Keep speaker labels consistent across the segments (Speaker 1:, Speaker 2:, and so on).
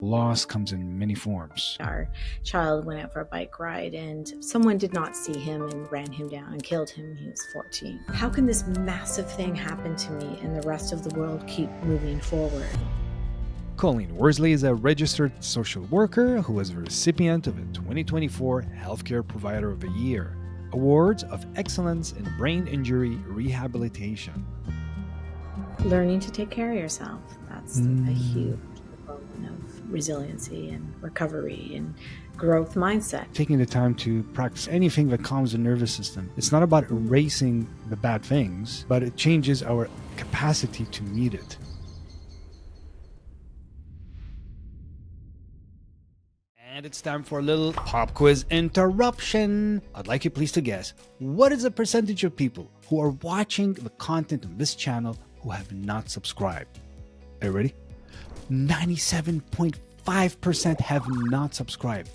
Speaker 1: Loss comes in many forms.
Speaker 2: Our child went out for a bike ride and someone did not see him and ran him down and killed him. He was 14. How can this massive thing happen to me and the rest of the world keep moving forward?
Speaker 1: Colleen Worsley is a registered social worker who was the recipient of a 2024 Healthcare Provider of the Year Awards of Excellence in Brain Injury Rehabilitation.
Speaker 2: Learning to take care of yourself, that's a huge component of resiliency and recovery and growth mindset.
Speaker 1: Taking the time to practice anything that calms the nervous system. It's not about erasing the bad things, but it changes our capacity to meet it. And it's time for a little pop quiz interruption. I'd like you please to guess, what is the percentage of people who are watching the content on this channel who have not subscribed? Are you ready? 97.5% have not subscribed.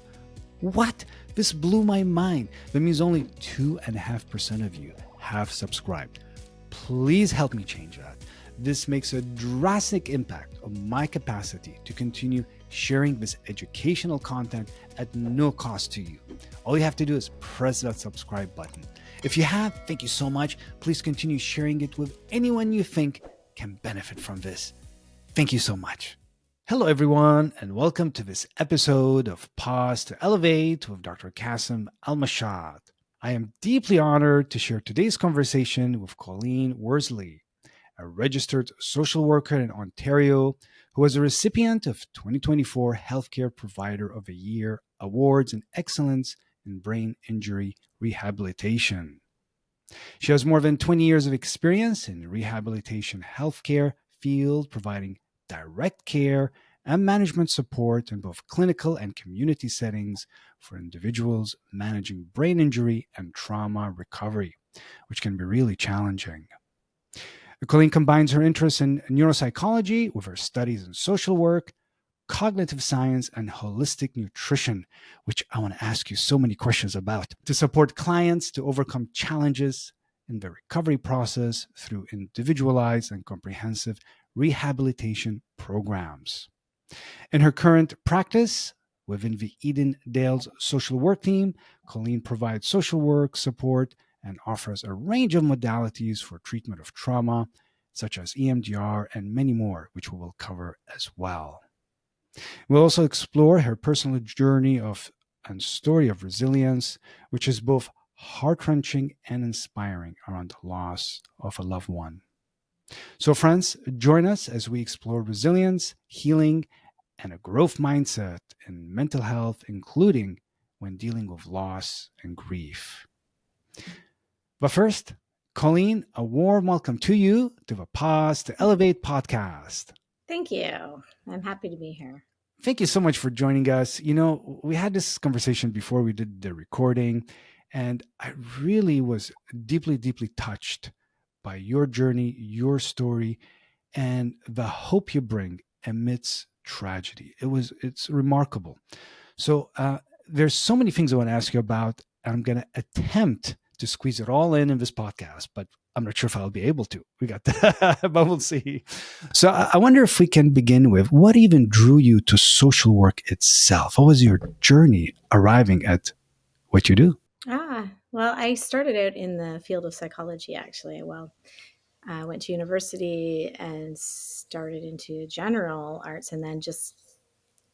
Speaker 1: What? This blew my mind. That means only 2.5% of you have subscribed. Please help me change that. This makes a drastic impact on my capacity to continue sharing this educational content at no cost to you. All you have to do is press that subscribe button. If you have, thank you so much. Please continue sharing it with anyone you think can benefit from this. Thank you so much. Hello, everyone, and welcome to this episode of Pause to Elevate with Dr. Qasim Al-Mashat. I am deeply honored to share today's conversation with Colleen Worsley, a registered social worker in Ontario who was a recipient of 2024 Healthcare Provider of the Year Awards in Excellence in Brain Injury Rehabilitation. She has more than 20 years of experience in rehabilitation healthcare field, providing direct care and management support in both clinical and community settings for individuals managing brain injury and trauma recovery, which can be really challenging. Colleen combines her interests in neuropsychology with her studies in social work, cognitive science, and holistic nutrition, which I want to ask you so many questions about, to support clients to overcome challenges in the recovery process through individualized and comprehensive rehabilitation programs. In her current practice within the Eden Dales social work team, Colleen provides social work support and offers a range of modalities for treatment of trauma, such as EMDR and many more, which we will cover as well. We'll also explore her personal journey and story of resilience, which is both heart-wrenching and inspiring around the loss of a loved one. So friends, join us as we explore resilience, healing, and a growth mindset in mental health, including when dealing with loss and grief. But first, Colleen, a warm welcome to you to the Pause to Elevate podcast.
Speaker 2: Thank you. I'm happy to be here.
Speaker 1: Thank you so much for joining us. You know, we had this conversation before we did the recording, and I really was deeply, deeply touched by your journey, your story, and the hope you bring amidst tragedy. It's remarkable. So there's so many things I want to ask you about, and I'm going to attempt to squeeze it all in this podcast, but I'm not sure if I'll be able to. We got that, but we'll see. So I wonder if we can begin with what even drew you to social work itself? What was your journey arriving at what you do?
Speaker 2: Well, I started out in the field of psychology, actually. I went to university and started into general arts, and then just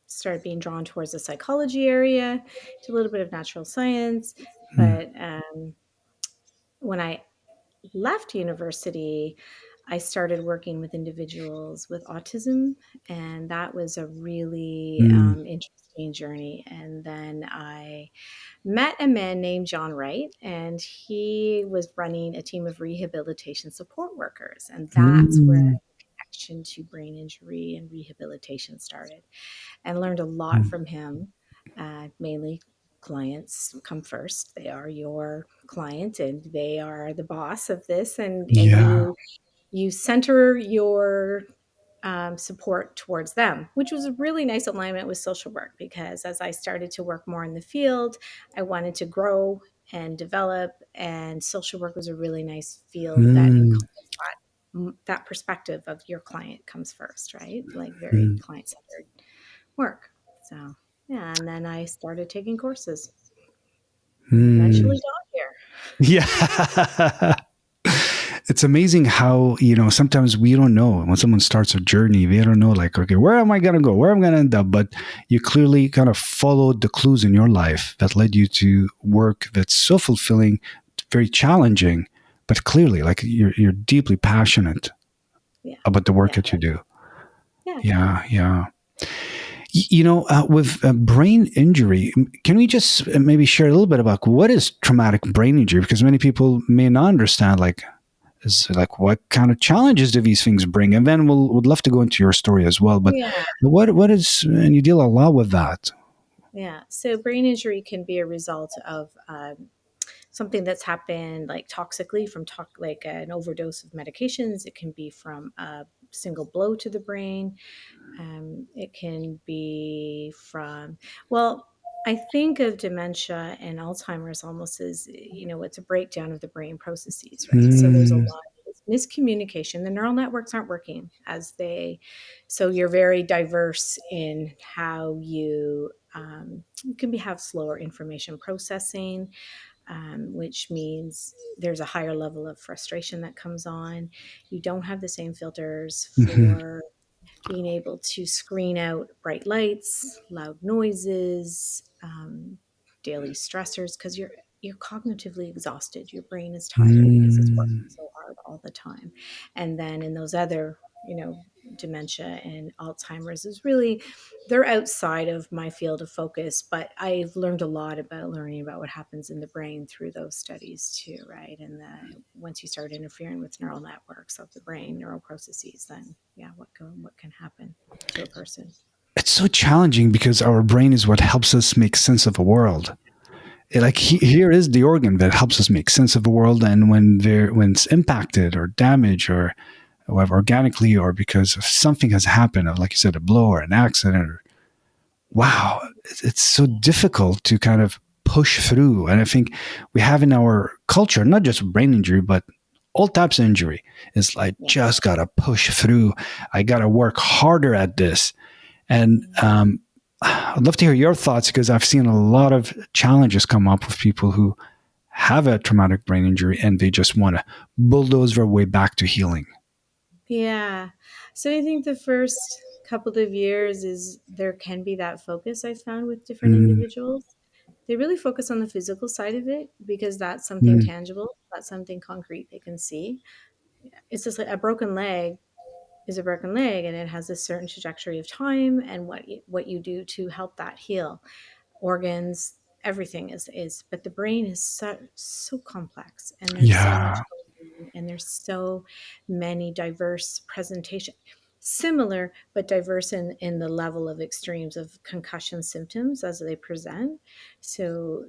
Speaker 2: started being drawn towards the psychology area, to a little bit of natural science. But when I left university, I started working with individuals with autism, and that was a really interesting journey. And then I met a man named John Wright, and he was running a team of rehabilitation support workers, and that's where the connection to brain injury and rehabilitation started, and learned a lot from him, mainly clients come first. They are your client and they are the boss of this, and you center your support towards them, which was a really nice alignment with social work, because as I started to work more in the field, I wanted to grow and develop, and social work was a really nice field that encompassed that perspective of your client comes first, right? Like very client-centered work. So yeah, and then I started taking courses and
Speaker 1: Mm.
Speaker 2: eventually got here.
Speaker 1: Yeah. It's amazing how, sometimes we don't know when someone starts a journey, they don't know, like, okay, where am I going to go? Where am I going to end up? But you clearly kind of followed the clues in your life that led you to work that's so fulfilling, very challenging, but clearly, like, you're deeply passionate
Speaker 2: Yeah,
Speaker 1: about the work
Speaker 2: yeah,
Speaker 1: that you do.
Speaker 2: yeah.
Speaker 1: Yeah. Yeah. With brain injury, can we just maybe share a little bit about what is traumatic brain injury? Because many people may not understand, like, what kind of challenges do these things bring? And then would love to go into your story as well. But
Speaker 2: Yeah,
Speaker 1: what is, and you deal a lot with that.
Speaker 2: yeah. So brain injury can be a result of something that's happened like toxically from like an overdose of medications. It can be from a single blow to the brain. It can be from, well, I think of dementia and Alzheimer's almost as, it's a breakdown of the brain processes, right? So there's a
Speaker 1: Mm,
Speaker 2: lot of miscommunication. The neural networks aren't working so you're very diverse in how you can have slower information processing, which means there's a higher level of frustration that comes on. You don't have the same filters
Speaker 1: mhm,
Speaker 2: for being able to screen out bright lights, loud noises, daily stressors, because you're cognitively exhausted. Your brain is tired because it's working
Speaker 1: mm,
Speaker 2: so hard all the time. And then in those other, dementia and Alzheimer's is really, they're outside of my field of focus, but I've learned a lot about learning about what happens in the brain through those studies too, right? And once you start interfering with neural networks of the brain, neural processes, then yeah, what can happen to a person?
Speaker 1: it's so challenging because our brain is what helps us make sense of the world. Like, here is the organ that helps us make sense of the world, and when it's impacted or damaged or whatever, organically, or because of something has happened, like you said, a blow or an accident, or wow, it's so difficult to kind of push through. And I think we have in our culture, not just brain injury, but all types of injury, is like,
Speaker 2: Yeah.
Speaker 1: just gotta push through. I gotta work harder at this. And I'd love to hear your thoughts, because I've seen a lot of challenges come up with people who have a traumatic brain injury and they just want to bulldoze their way back to healing.
Speaker 2: Yeah. So I think the first couple of years is there can be that focus I found with different
Speaker 1: Mm,
Speaker 2: individuals. They really focus on the physical side of it because that's something
Speaker 1: mm,
Speaker 2: tangible, that's something concrete they can see. It's just like a broken leg is a broken leg, and it has a certain trajectory of time and what you do to help that heal. Organs, everything is, but the brain is so complex, and there's so much
Speaker 1: yeah.
Speaker 2: going on, and there's so many diverse presentation, similar but diverse in the level of extremes of concussion symptoms as they present. So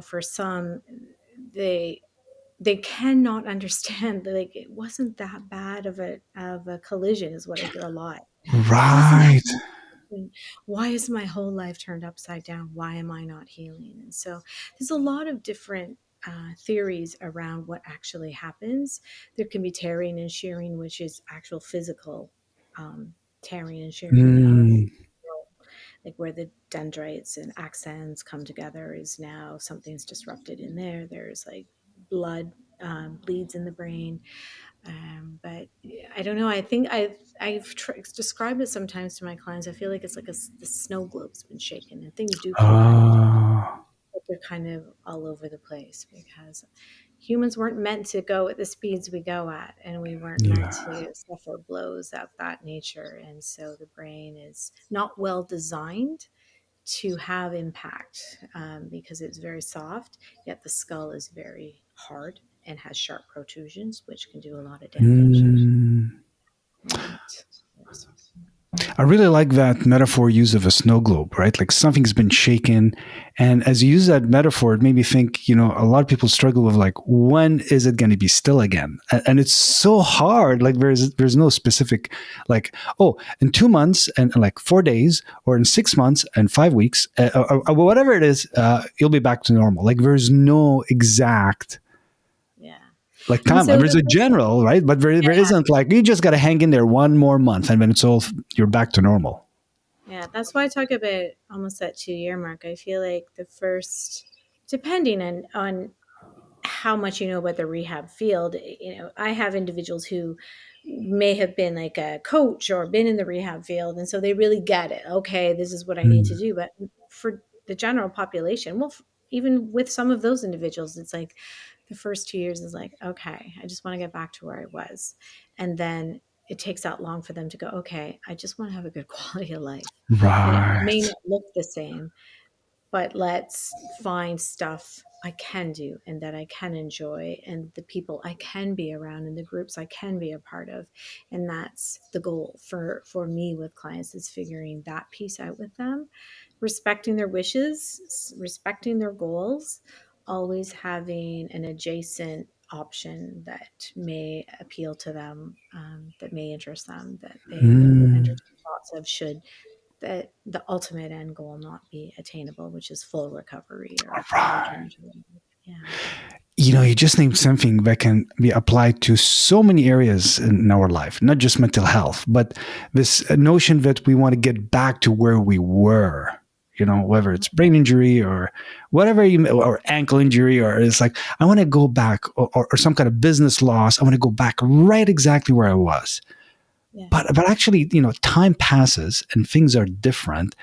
Speaker 2: for some, they they cannot understand that, like, it wasn't that bad of a collision is what I hear a lot. It wasn't that
Speaker 1: Right.
Speaker 2: bad. Why is my whole life turned upside down? Why am I not healing? And so there's a lot of different theories around what actually happens. There can be tearing and shearing, which is actual physical tearing and shearing of,
Speaker 1: Mm,
Speaker 2: like, where the dendrites and axons come together is now something's disrupted in there. There's like blood bleeds in the brain. But I don't know. I think I've described it sometimes to my clients. I feel like it's like the snow globe's been shaken and things do collide,
Speaker 1: oh,
Speaker 2: but they're kind of all over the place because humans weren't meant to go at the speeds we go at, and we weren't meant
Speaker 1: yeah.
Speaker 2: to suffer blows of that nature. And so the brain is not well designed to have impact, because it's very soft, yet the skull is very hard and has sharp protrusions, which can do a lot of damage.
Speaker 1: Mm.
Speaker 2: Right. Yes.
Speaker 1: I really like that metaphor use of a snow globe, right? Like, something's been shaken. And as you use that metaphor, it made me think, a lot of people struggle with, like, when is it going to be still again? And it's so hard. Like, there's no specific, like, oh, in 2 months and like 4 days, or in 6 months and 5 weeks, or whatever it is, you'll be back to normal. Like, there's no exact,
Speaker 2: Yeah.
Speaker 1: like,
Speaker 2: And
Speaker 1: timeline.
Speaker 2: so
Speaker 1: There's
Speaker 2: the
Speaker 1: a
Speaker 2: first,
Speaker 1: general, right? But there
Speaker 2: yeah,
Speaker 1: isn't, like, you just got to hang in there one more month and then you're back to normal.
Speaker 2: Yeah, that's why I talk about almost that 2 year mark. I feel like the first, depending on how much you know about the rehab field, I have individuals who may have been like a coach or been in the rehab field, and so they really get it. Okay, this is what I need to
Speaker 1: Mm.
Speaker 2: do. But for the general population, well, even with some of those individuals, it's like the first 2 years is like, okay, I just want to get back to where I was, and then it takes that long for them to go, okay, I just want to have a good quality of life, and it may
Speaker 1: Right.
Speaker 2: not look the same, but let's find stuff I can do and that I can enjoy, and the people I can be around and the groups I can be a part of. And that's the goal for me with clients, is figuring that piece out with them, respecting their wishes, respecting their goals, always having an adjacent option that may appeal to them, that may interest them, that they will
Speaker 1: Mm.
Speaker 2: entertain thoughts of, should the ultimate end goal not be attainable, which is full recovery or full return
Speaker 1: Right.
Speaker 2: to life. Yeah.
Speaker 1: You just named something that can be applied to so many areas in our life, not just mental health, but this notion that we want to get back to where we were, whether it's brain injury or whatever, or ankle injury, or it's like, I want to go back, or some kind of business loss. I want to go back right exactly where I was.
Speaker 2: Yeah.
Speaker 1: But actually, time passes and things are different.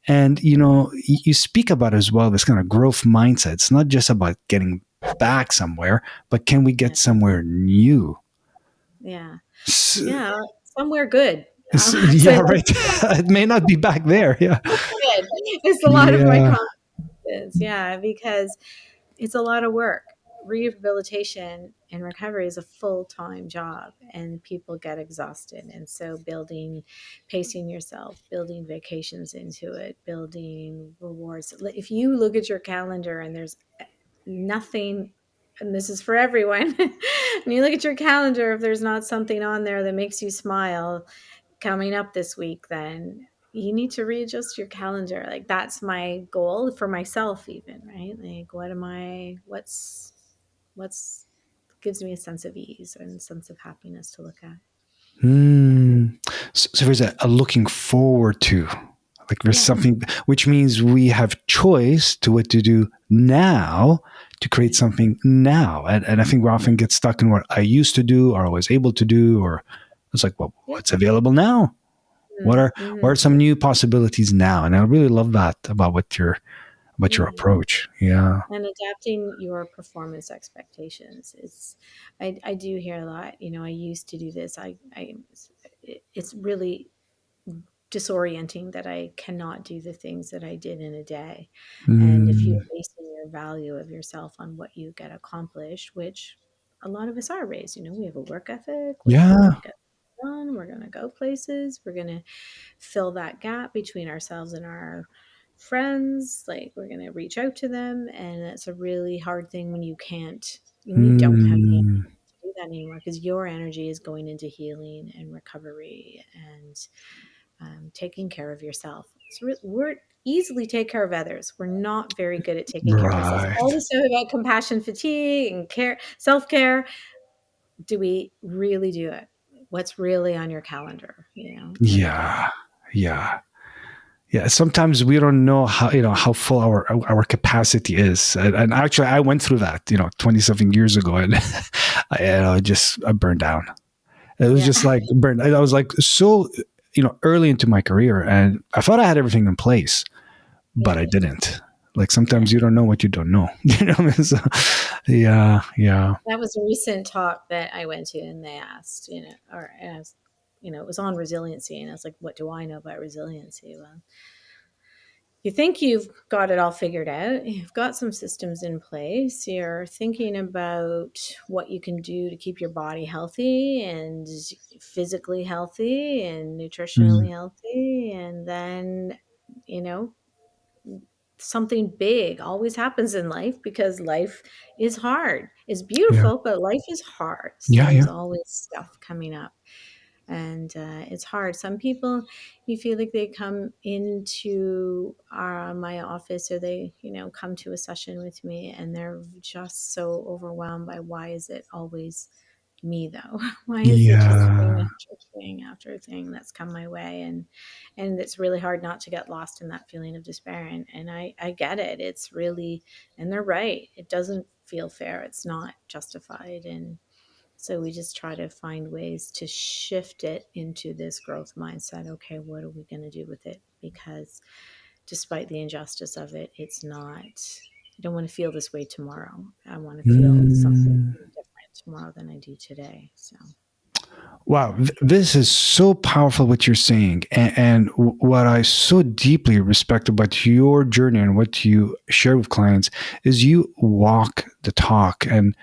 Speaker 1: And, you speak about as well this kind of growth mindset. It's not just about getting back somewhere, but can we
Speaker 2: Yeah.
Speaker 1: get somewhere new?
Speaker 2: Yeah.
Speaker 1: S-
Speaker 2: Yeah. Somewhere good. So
Speaker 1: yeah, right. It may not be back there. Yeah.
Speaker 2: good. It's a lot of my
Speaker 1: Yeah.
Speaker 2: confidence. Yeah. Because it's a lot of work. Rehabilitation and recovery is a full-time job, and people get exhausted. And so pacing yourself, building vacations into it, building rewards. If you look at your calendar and there's nothing, and this is for everyone, when you look at your calendar, if there's not something on there that makes you smile coming up this week, then you need to readjust your calendar. Like, that's my goal for myself, even, right? Like, what's gives me a sense of ease and a sense of happiness to look at. Yeah.
Speaker 1: So there's a looking forward to, like there's
Speaker 2: Yeah.
Speaker 1: something, which means we have choice to what to do now to create
Speaker 2: Right.
Speaker 1: something now. And I think we often get stuck in what I used to do or I was able to do, or it's like, well,
Speaker 2: Yeah.
Speaker 1: what's available now? What are
Speaker 2: Mm-hmm.
Speaker 1: some new possibilities now? And I really love that about your
Speaker 2: Yeah.
Speaker 1: approach. Yeah.
Speaker 2: And adapting your performance expectations is, I do hear a lot, I used to do this. It's really disorienting that I cannot do the things that I did in a day. And if you're
Speaker 1: Mm,
Speaker 2: basing your value of yourself on what you get accomplished, which a lot of us are raised, we have a work ethic, we're going
Speaker 1: yeah.
Speaker 2: to get done, we're going to go places, we're going to fill that gap between ourselves and our friends, like we're going to reach out to them. And it's a really hard thing when you don't have the
Speaker 1: Mm,
Speaker 2: energy to do that anymore, because your energy is going into healing and recovery and taking care of yourself. So we're easily take care of others. We're not very good at taking care of ourselves. All
Speaker 1: right.
Speaker 2: this stuff about compassion fatigue and care, self-care, do we really do it? What's really on your calendar, every day?
Speaker 1: Yeah. Yeah. Yeah, sometimes we don't know how full our capacity is, and actually, I went through that 20 something years ago, and I burned down. It was
Speaker 2: Yeah.
Speaker 1: just like burned. I was like so early into my career, and I thought I had everything in place, but
Speaker 2: Yeah.
Speaker 1: I didn't. Like
Speaker 2: Yeah.
Speaker 1: sometimes you don't know what you don't know. So, yeah, yeah.
Speaker 2: That was a recent talk that I went to, and they asked, or asked, it was on resiliency. And I was like, what do I know about resiliency? Well, you think you've got it all figured out. You've got some systems in place. You're thinking about what you can do to keep your body healthy and physically healthy and nutritionally
Speaker 1: Mm,
Speaker 2: healthy. And then, you know, something big always happens in life, because life is hard. It's
Speaker 1: yeah,
Speaker 2: beautiful, but life is hard. So
Speaker 1: yeah,
Speaker 2: there's
Speaker 1: yeah.
Speaker 2: always stuff coming up, and it's hard. Some people, you feel like they come into my office, or they come to a session with me, and they're just so overwhelmed by, why is it always me though? Why is it just thing
Speaker 1: Yeah.
Speaker 2: after thing after thing that's come my way? And it's really hard not to get lost in that feeling of despair. And I get it. It's really, and they're right. It doesn't feel fair. It's not justified. And so we just try to find ways to shift it into this growth mindset. Okay, what are we going to do with it? Because despite the injustice of it, it's not, I don't want to feel this way tomorrow. I want to feel something
Speaker 1: Mm.
Speaker 2: different tomorrow than I do today. So,
Speaker 1: Wow, this is so powerful what you're saying. And what I so deeply respect about your journey and what you share with clients is you walk the talk. And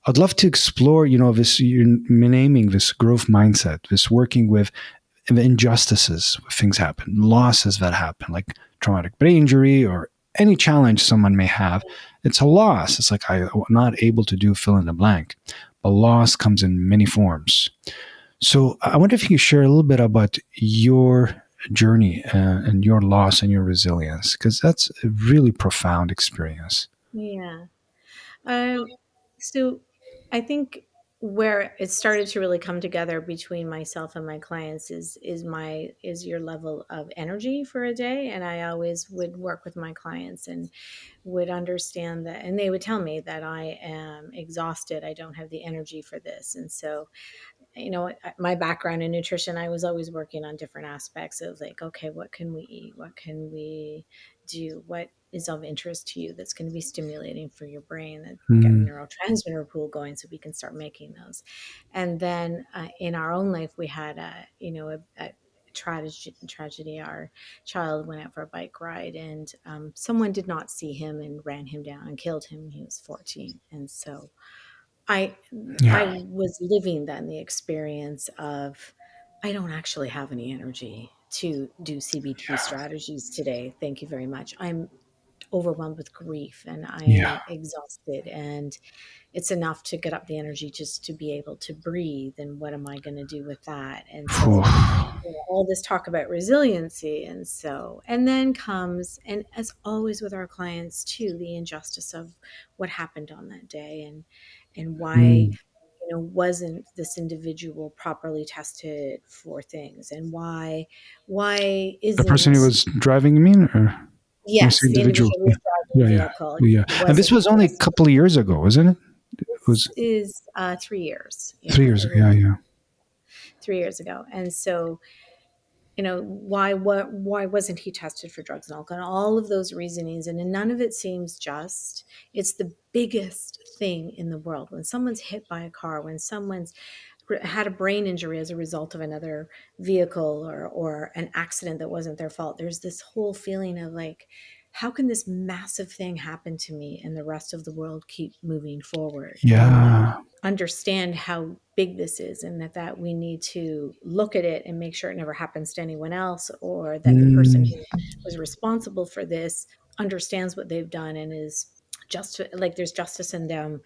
Speaker 1: I'd love to explore, this, you're naming this growth mindset, this working with the injustices, things happen, losses that happen, like traumatic brain injury or any challenge someone may have. It's a loss. It's like I'm not able to do fill in the blank. But loss comes in many forms. So I wonder if you could share a little bit about your journey and your loss and your resilience, because that's a really profound experience.
Speaker 2: yeah. Um, so I think where it started to really come together between myself and my clients is your level of energy for a day. And I always would work with my clients and would understand that, and they would tell me that I am exhausted. I don't have the energy for this. And so, my background in nutrition, I was always working on different aspects of like, okay, what can we eat? What can we do? What is of interest to you that's going to be stimulating for your brain, that get a
Speaker 1: Mm,
Speaker 2: neurotransmitter pool going so we can start making those. And then in our own life, we had a tragedy. Our child went out for a bike ride, and someone did not see him and ran him down and killed him. He was 14. And so I I
Speaker 1: yeah,
Speaker 2: was living then the experience of I don't actually have any energy to do CBT strategies today. Thank you very much. I'm overwhelmed with grief and I
Speaker 1: yeah.
Speaker 2: am exhausted, and it's enough to get up the energy just to be able to breathe. And what am I going to do with that? And
Speaker 1: Phew.
Speaker 2: so all this talk about resiliency. And so, and then comes, and as always with our clients too, the injustice of what happened on that day, and why,
Speaker 1: Mm.
Speaker 2: wasn't this individual properly tested for things, and why
Speaker 1: The person who
Speaker 2: isn't,
Speaker 1: was driving, you mean, or when you
Speaker 2: yes,
Speaker 1: say
Speaker 2: the
Speaker 1: individual?
Speaker 2: individual who
Speaker 1: Yeah,
Speaker 2: was driving
Speaker 1: yeah,
Speaker 2: the
Speaker 1: yeah,
Speaker 2: vehicle
Speaker 1: yeah. And this
Speaker 2: wasn't
Speaker 1: was only a
Speaker 2: tested.
Speaker 1: couple of years ago, wasn't it? It
Speaker 2: This
Speaker 1: was
Speaker 2: is 3 years. Yeah,
Speaker 1: 3 years ago.
Speaker 2: it'll
Speaker 1: Yeah,
Speaker 2: be
Speaker 1: yeah.
Speaker 2: 3 years ago. And so, why wasn't he tested for drugs and alcohol, and all of those reasonings, and none of it seems just. It's the biggest thing in the world when someone's hit by a car, when someone's had a brain injury as a result of another vehicle, or an accident that wasn't their fault. There's this whole feeling of like, how can this massive thing happen to me and the rest of the world keep moving forward, and
Speaker 1: Yeah.
Speaker 2: understand how big this is, and that we need to look at it and make sure it never happens to anyone else, or that the person
Speaker 1: Mm,
Speaker 2: who was responsible for this understands what they've done and is just like there's justice in them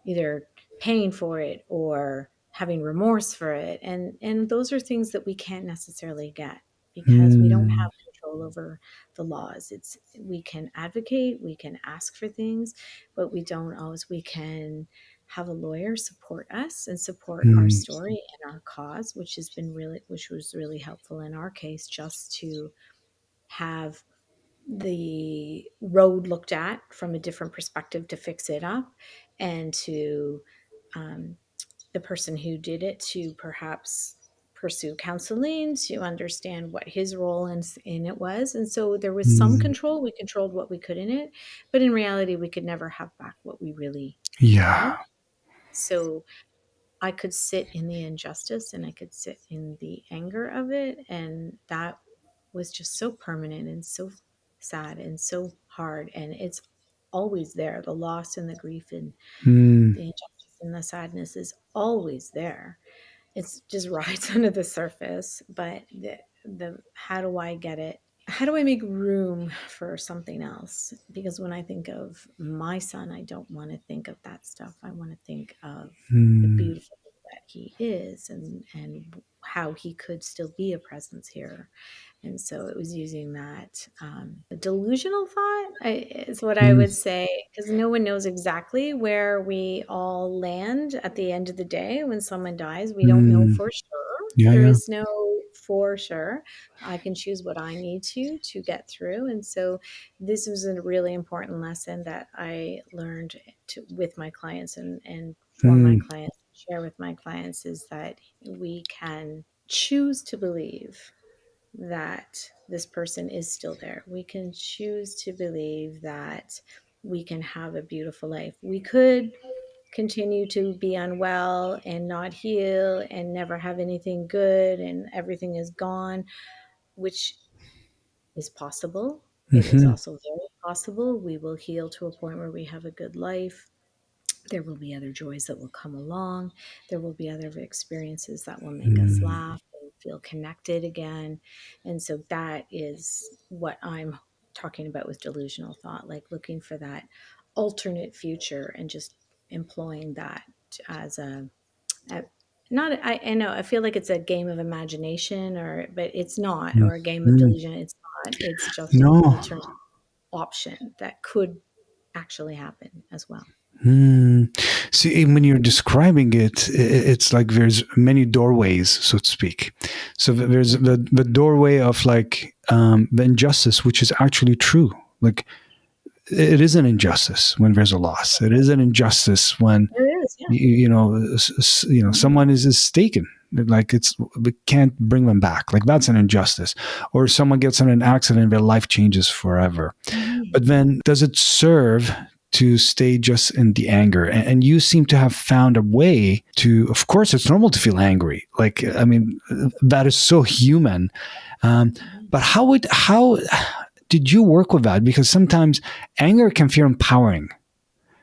Speaker 2: either paying for it or having remorse for it. And those are things that we can't necessarily get because we don't
Speaker 1: mm,
Speaker 2: have control over the laws. It's We can advocate, we can ask for things, but we don't always. We can have a lawyer support us and support our
Speaker 1: mm,
Speaker 2: story and our cause, which was really helpful in our case, just to have the road looked at from a different perspective to fix it up, and to um, the person who did it to perhaps pursue counseling to understand what his role in it was. And so there was some
Speaker 1: mm.
Speaker 2: control. We controlled what we could in it, but in reality, we could never have back what we really had.
Speaker 1: Yeah.
Speaker 2: So I could sit in the injustice and I could sit in the anger of it. And that was just so permanent and so sad and so hard. And it's always there. The loss and the grief and
Speaker 1: Mm,
Speaker 2: the injustice and the sadness is always there. It's just rides under the surface. But the how do I get it? How do I make room for something else? Because when I think of my son, I don't want to think of that stuff. I want to think of the
Speaker 1: mm,
Speaker 2: beautiful thing that he is, and how he could still be a presence here. And so it was using that delusional thought is what I
Speaker 1: Mm,
Speaker 2: would say, because no one knows exactly where we all land at the end of the day when someone dies. We don't know
Speaker 1: mm,
Speaker 2: for sure.
Speaker 1: yeah,
Speaker 2: There
Speaker 1: yeah.
Speaker 2: is no for sure. I can choose what I need to get through. And so this was a really important lesson that I learned with my clients and for my
Speaker 1: Mm,
Speaker 2: clients, share with my clients, is that we can choose to believe that this person is still there. We can choose to believe that we can have a beautiful life. We could continue to be unwell and not heal and never have anything good and everything is gone, which is possible. It is
Speaker 1: mhm,
Speaker 2: also very possible we will heal to a point where we have a good life. There will be other joys that will come along. There will be other experiences that will make us
Speaker 1: mm,
Speaker 2: laugh and feel connected again. And so that is what I'm talking about with delusional thought, like looking for that alternate future and just employing that as a not I know I feel like it's a game of imagination, or but it's not,
Speaker 1: mm,
Speaker 2: or a game of
Speaker 1: mm.
Speaker 2: delusion. It's not. It's just an
Speaker 1: No.
Speaker 2: alternate option that could actually happen as well.
Speaker 1: Hmm. See, when you're describing it, it's like there's many doorways, so to speak. So there's
Speaker 2: Yeah.
Speaker 1: the doorway of like the injustice, which is actually true. Like it is an injustice when there's a loss. It is an injustice when
Speaker 2: There is, yeah. Mhm.
Speaker 1: someone is taken. Like we can't bring them back. Like that's an injustice. Or someone gets in an accident, their life changes forever.
Speaker 2: Mhm.
Speaker 1: But then does it serve to stay just in the anger? And you seem to have found a way to, of course, it's normal to feel angry. Like, I mean, that is so human. Um,
Speaker 2: Mhm.
Speaker 1: but how did you work with that? Because sometimes anger can feel empowering.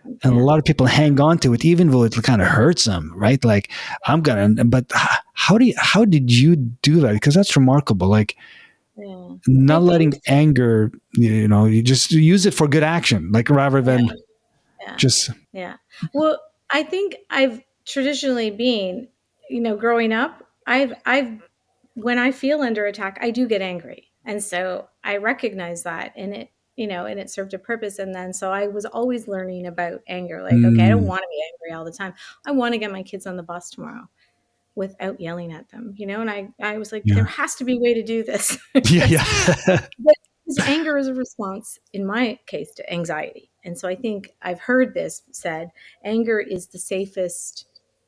Speaker 2: It
Speaker 1: And a
Speaker 2: can.
Speaker 1: lot of people
Speaker 2: Yeah.
Speaker 1: hang on to it, even though it kind of hurts them, right? Like but how did you do that? Because that's remarkable. Like,
Speaker 2: Yeah. I
Speaker 1: not
Speaker 2: think
Speaker 1: letting anger, you just use it for good action, like rather
Speaker 2: yeah,
Speaker 1: than
Speaker 2: yeah,
Speaker 1: just,
Speaker 2: yeah. Well, I think I've traditionally been, growing up, I've when I feel under attack, I do get angry. And so I recognize that, and it served a purpose. And then so I was always learning about anger. Like, okay, I don't
Speaker 1: mm,
Speaker 2: want to be angry all the time. I want to get my kids on the bus tomorrow without yelling at them, and I was like, there
Speaker 1: yeah,
Speaker 2: has to be a way to do this.
Speaker 1: yeah,
Speaker 2: because
Speaker 1: yeah.
Speaker 2: but because anger is a response, in my case, to anxiety. And so I think I've heard this said, anger is the safest,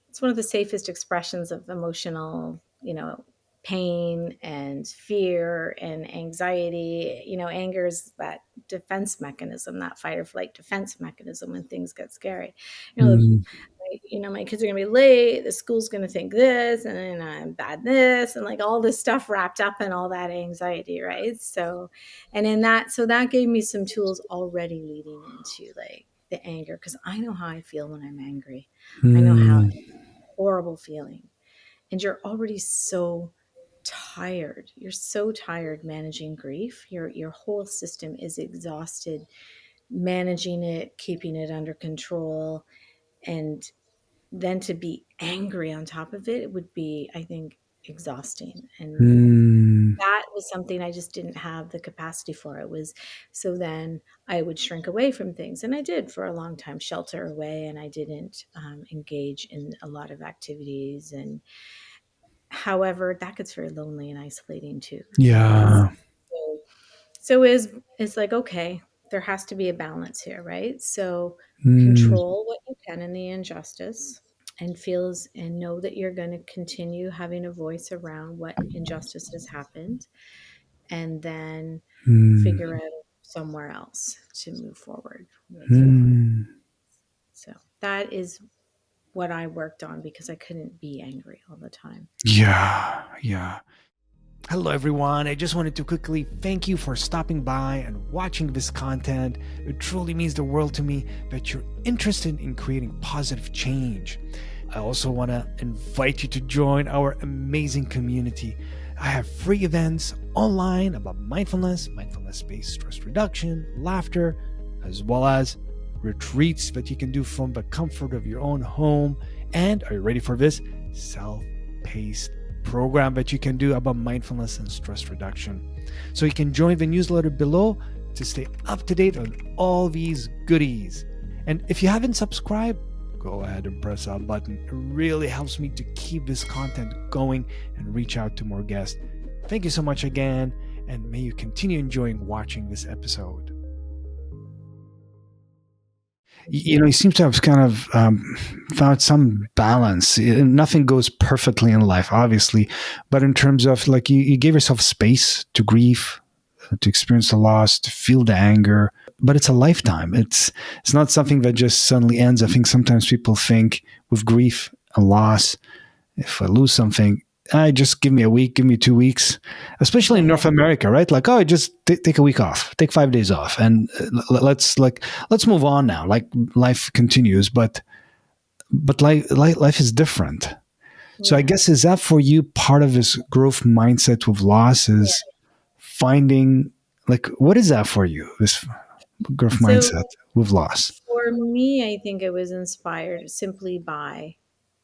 Speaker 2: it's one of the safest expressions of emotional, pain and fear and anxiety. Anger is that defense mechanism, that fight or flight defense mechanism when things get scary. You know,
Speaker 1: Mm,
Speaker 2: my kids are gonna be late, the school's gonna think this, and then I'm bad this, and like all this stuff wrapped up in all that anxiety, right? So, and in that, so that gave me some tools already leading into like the anger, because I know how I feel when I'm angry. I know how
Speaker 1: mm,
Speaker 2: horrible feeling, and you're already so tired. You're so tired managing grief. Your whole system is exhausted managing it, keeping it under control, and then to be angry on top of it, it would be, I think, exhausting. And
Speaker 1: mm,
Speaker 2: that was something I just didn't have the capacity for. It was so then I would shrink away from things. And I did for a long time shelter away, and I didn't engage in a lot of activities. And however, that gets very lonely and isolating too. And
Speaker 1: yeah,
Speaker 2: so is like, okay, there has to be a balance here, right? So
Speaker 1: mm,
Speaker 2: control what you can in the injustice, and feels and know that you're going to continue having a voice around what injustice has happened, and then figure
Speaker 1: mm,
Speaker 2: out somewhere else to move forward with your life.
Speaker 1: mm,
Speaker 2: So that is what I worked on, because I couldn't be angry all the time.
Speaker 1: yeah, yeah. Hello, everyone. I just wanted to quickly thank you for stopping by and watching this content. It truly means the world to me that you're interested in creating positive change. I also want to invite you to join our amazing community. I have free events online about mindfulness, mindfulness-based stress reduction, laughter, as well as retreats that you can do from the comfort of your own home. And are you ready for this? Self-paced program that you can do about mindfulness and stress reduction. So you can join the newsletter below to stay up to date on all these goodies. And if you haven't subscribed, go ahead and press that button. It really helps me to keep this content going and reach out to more guests. Thank you so much again, and may you continue enjoying watching this episode. You seem to have kind of found some balance. Nothing goes perfectly in life, obviously, but in terms of like you gave yourself space to grieve, to experience the loss, to feel the anger. But it's a lifetime. It's not something that just suddenly ends. I think sometimes people think with grief and loss, if I lose something, just give me a week, give me 2 weeks, especially in North America, right? Like, oh, just take a week off, take 5 days off, and let's move on now. Like life continues, but life is different. So I guess, is that for you part of this growth mindset with loss is finding, like, what is that for you, this growth mindset with loss?
Speaker 2: For me, I think it was inspired simply by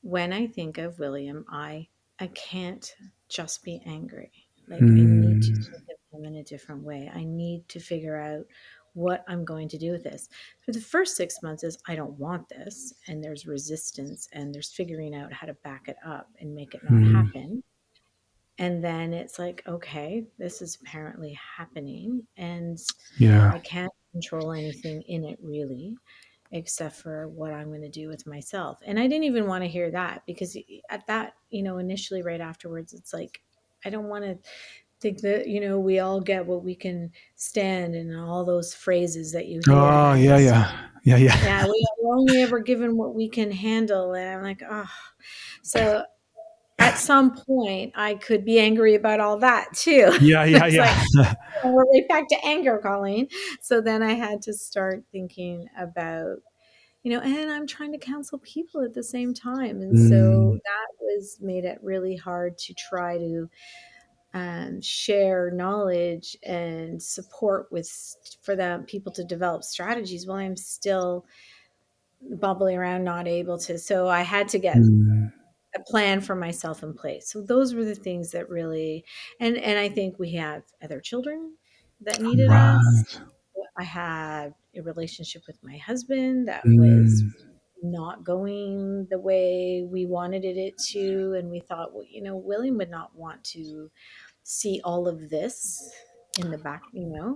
Speaker 2: when I think of William, I can't just be angry. Like I need to think of him in a different way. I need to figure out what I'm going to do with this. For the first 6 months is I don't want this, and there's resistance, and there's figuring out how to back it up and make it not happen. And then it's like, okay, this is apparently happening, and I can't control anything in it really, except for what I'm going to do with myself. And I didn't even want to hear that, because at that, initially right afterwards, it's like, I don't want to think that, we all get what we can stand, and all those phrases that you hear.
Speaker 1: Oh,
Speaker 2: Yeah, we're only ever given what we can handle. And I'm like, oh. So at some point I could be angry about all that too. It's like, we're right back to anger, Colleen. So then I had to start thinking about, and I'm trying to counsel people at the same time. And so that made it really hard to try to share knowledge and support for them, people to develop strategies while I'm still bubbling around, not able to. So I had to get a plan for myself in place. So those were the things that really, and I think we have other children that needed us. I had a relationship with my husband that was not going the way we wanted it to. And we thought, well, William would not want to see all of this in the back,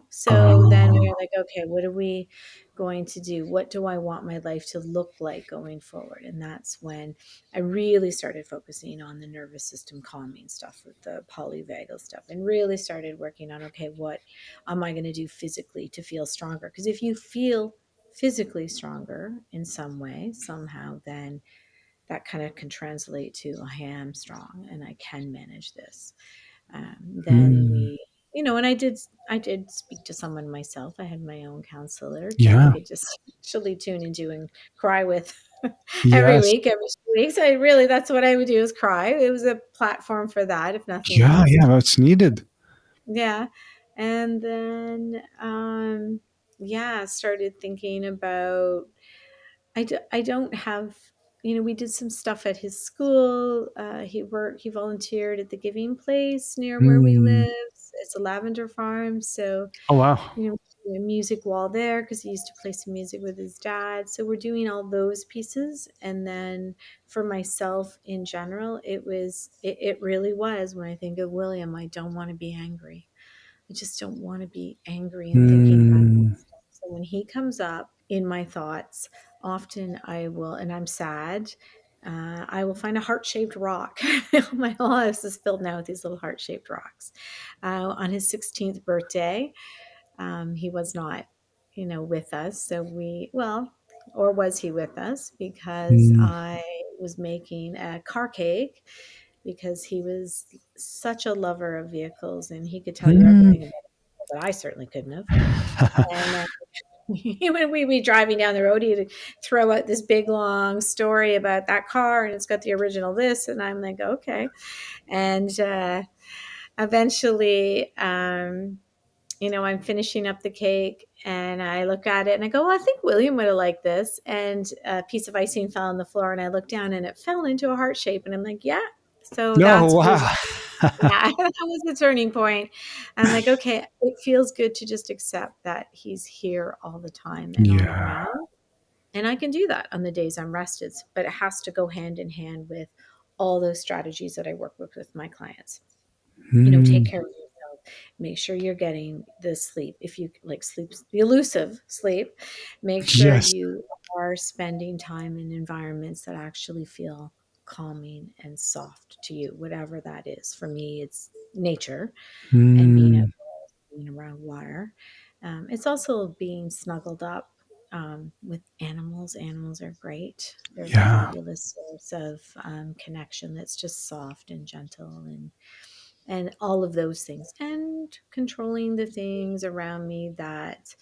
Speaker 2: So then we were like, okay, what are we going to do? What do I want my life to look like going forward? And that's when I really started focusing on the nervous system calming stuff with the polyvagal stuff, and really started working on, okay, what am I going to do physically to feel stronger? Because if you feel physically stronger in some way, somehow, then that kind of can translate to, I am strong and I can manage this. Then we, and I did speak to someone myself. I had my own counselor that I could just actually tune into and cry with every week, every 2 weeks. That's what I would do, is cry. It was a platform for that, if nothing else.
Speaker 1: That's needed.
Speaker 2: Yeah. And then, started thinking about, I don't have, we did some stuff at his school. He volunteered at the Giving Place near where we live. It's a lavender farm. So,
Speaker 1: Oh, wow.
Speaker 2: A music wall there, because he used to play some music with his dad. So we're doing all those pieces. And then for myself in general, it really was, when I think of William, I don't want to be angry. I just don't want to be angry and thinking about stuff. So when he comes up in my thoughts, often I will, and I'm sad, I will find a heart-shaped rock. My whole house is filled now with these little heart-shaped rocks. On his 16th birthday, he was not, with us. So or was he with us? Because I was making a car cake, because he was such a lover of vehicles, and he could tell you everything about it, but I certainly couldn't have. And when we'd be driving down the road, he'd throw out this big long story about that car, and it's got the original this, and I'm like, okay. And eventually, I'm finishing up the cake, and I look at it and I go, well, I think William would have liked this. And a piece of icing fell on the floor, and I looked down and it fell into a heart shape. And I'm like, yeah, So
Speaker 1: No,
Speaker 2: that's really,
Speaker 1: wow.
Speaker 2: yeah, that was the turning point. I'm like, okay, it feels good to just accept that he's here all the time and all
Speaker 1: Yeah.
Speaker 2: around. And I can do that on the days I'm rested, but it has to go hand in hand with all those strategies that I work with my clients. Take
Speaker 1: Mm,
Speaker 2: care of yourself. Make sure you're getting the sleep. If you like sleep, the elusive sleep, make sure
Speaker 1: yes.
Speaker 2: you are spending time in environments that actually feel calming and soft to you, whatever that is. For me, it's nature and being
Speaker 1: Mm,
Speaker 2: outdoors, being around water. It's also being snuggled up with animals. Animals are great. They're a
Speaker 1: yeah.
Speaker 2: fabulous source of connection that's just soft and gentle and all of those things, and controlling the things around me that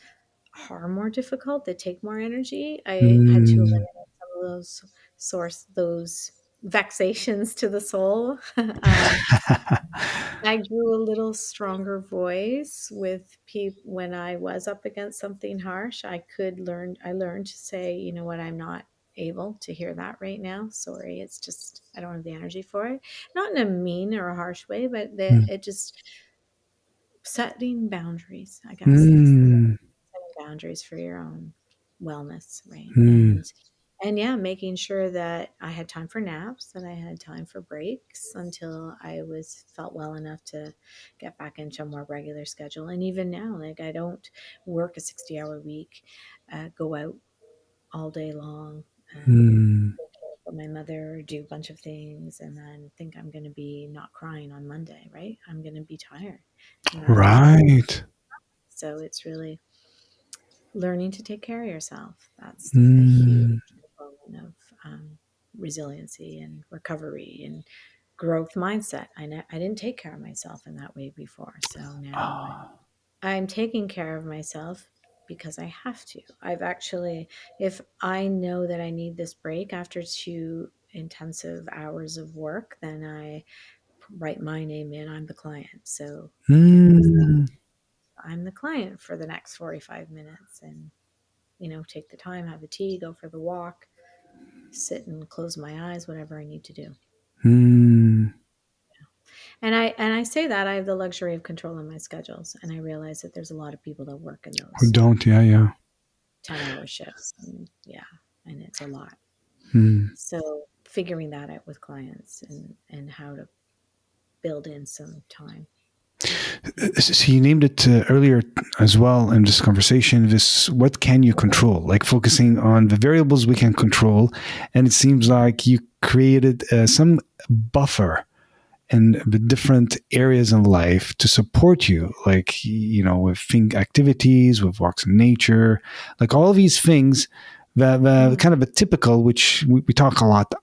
Speaker 2: are more difficult, that take more energy. I had to
Speaker 1: Mm.
Speaker 2: eliminate some of those vexations to the soul. I grew a little stronger voice with people when I was up against something harsh. I learned to say, you know what, I'm not able to hear that right now. Sorry. It's just, I don't have the energy for it. Not in a mean or a harsh way, but
Speaker 1: Mm,
Speaker 2: it just setting boundaries, I guess, is the
Speaker 1: mm,
Speaker 2: setting boundaries for your own wellness, right?
Speaker 1: mm,
Speaker 2: And yeah, making sure that I had time for naps, that I had time for breaks until I was felt well enough to get back into a more regular schedule. And even now, like I don't work a 60-hour week, go out all day long,
Speaker 1: mm.
Speaker 2: take care of my mother, do a bunch of things, and then think I'm going to be not crying on Monday, right? I'm going to be tired, and that's
Speaker 1: Right.
Speaker 2: so it's really learning to take care of yourself. That's a huge
Speaker 1: Mm.
Speaker 2: component of resiliency and recovery and growth mindset. I didn't take care of myself in that way before. So now
Speaker 1: Oh.
Speaker 2: I'm taking care of myself because I have to. I've actually, if I know that I need this break after 2 intensive hours of work, then I write my name in. I'm the client. So get this.
Speaker 1: Mm,
Speaker 2: I'm the client for the next 45 minutes and take the time, have a tea, go for the walk, sit and close my eyes, whatever I need to do.
Speaker 1: mm.
Speaker 2: And I say that I have the luxury of controlling my schedules, and I realize that there's a lot of people that work in
Speaker 1: Who
Speaker 2: those
Speaker 1: don't? Yeah, yeah.
Speaker 2: 10-hour shifts, and yeah, and it's a lot.
Speaker 1: Mm.
Speaker 2: So figuring that out with clients and how to build in some time.
Speaker 1: So you named it earlier as well in this conversation. This, what can you control? Like focusing on the variables we can control, and it seems like you created some buffer in the different areas in life to support you, like with activities, with walks in nature, like all these things that
Speaker 2: Mm,
Speaker 1: kind of a typical, which we talk a lot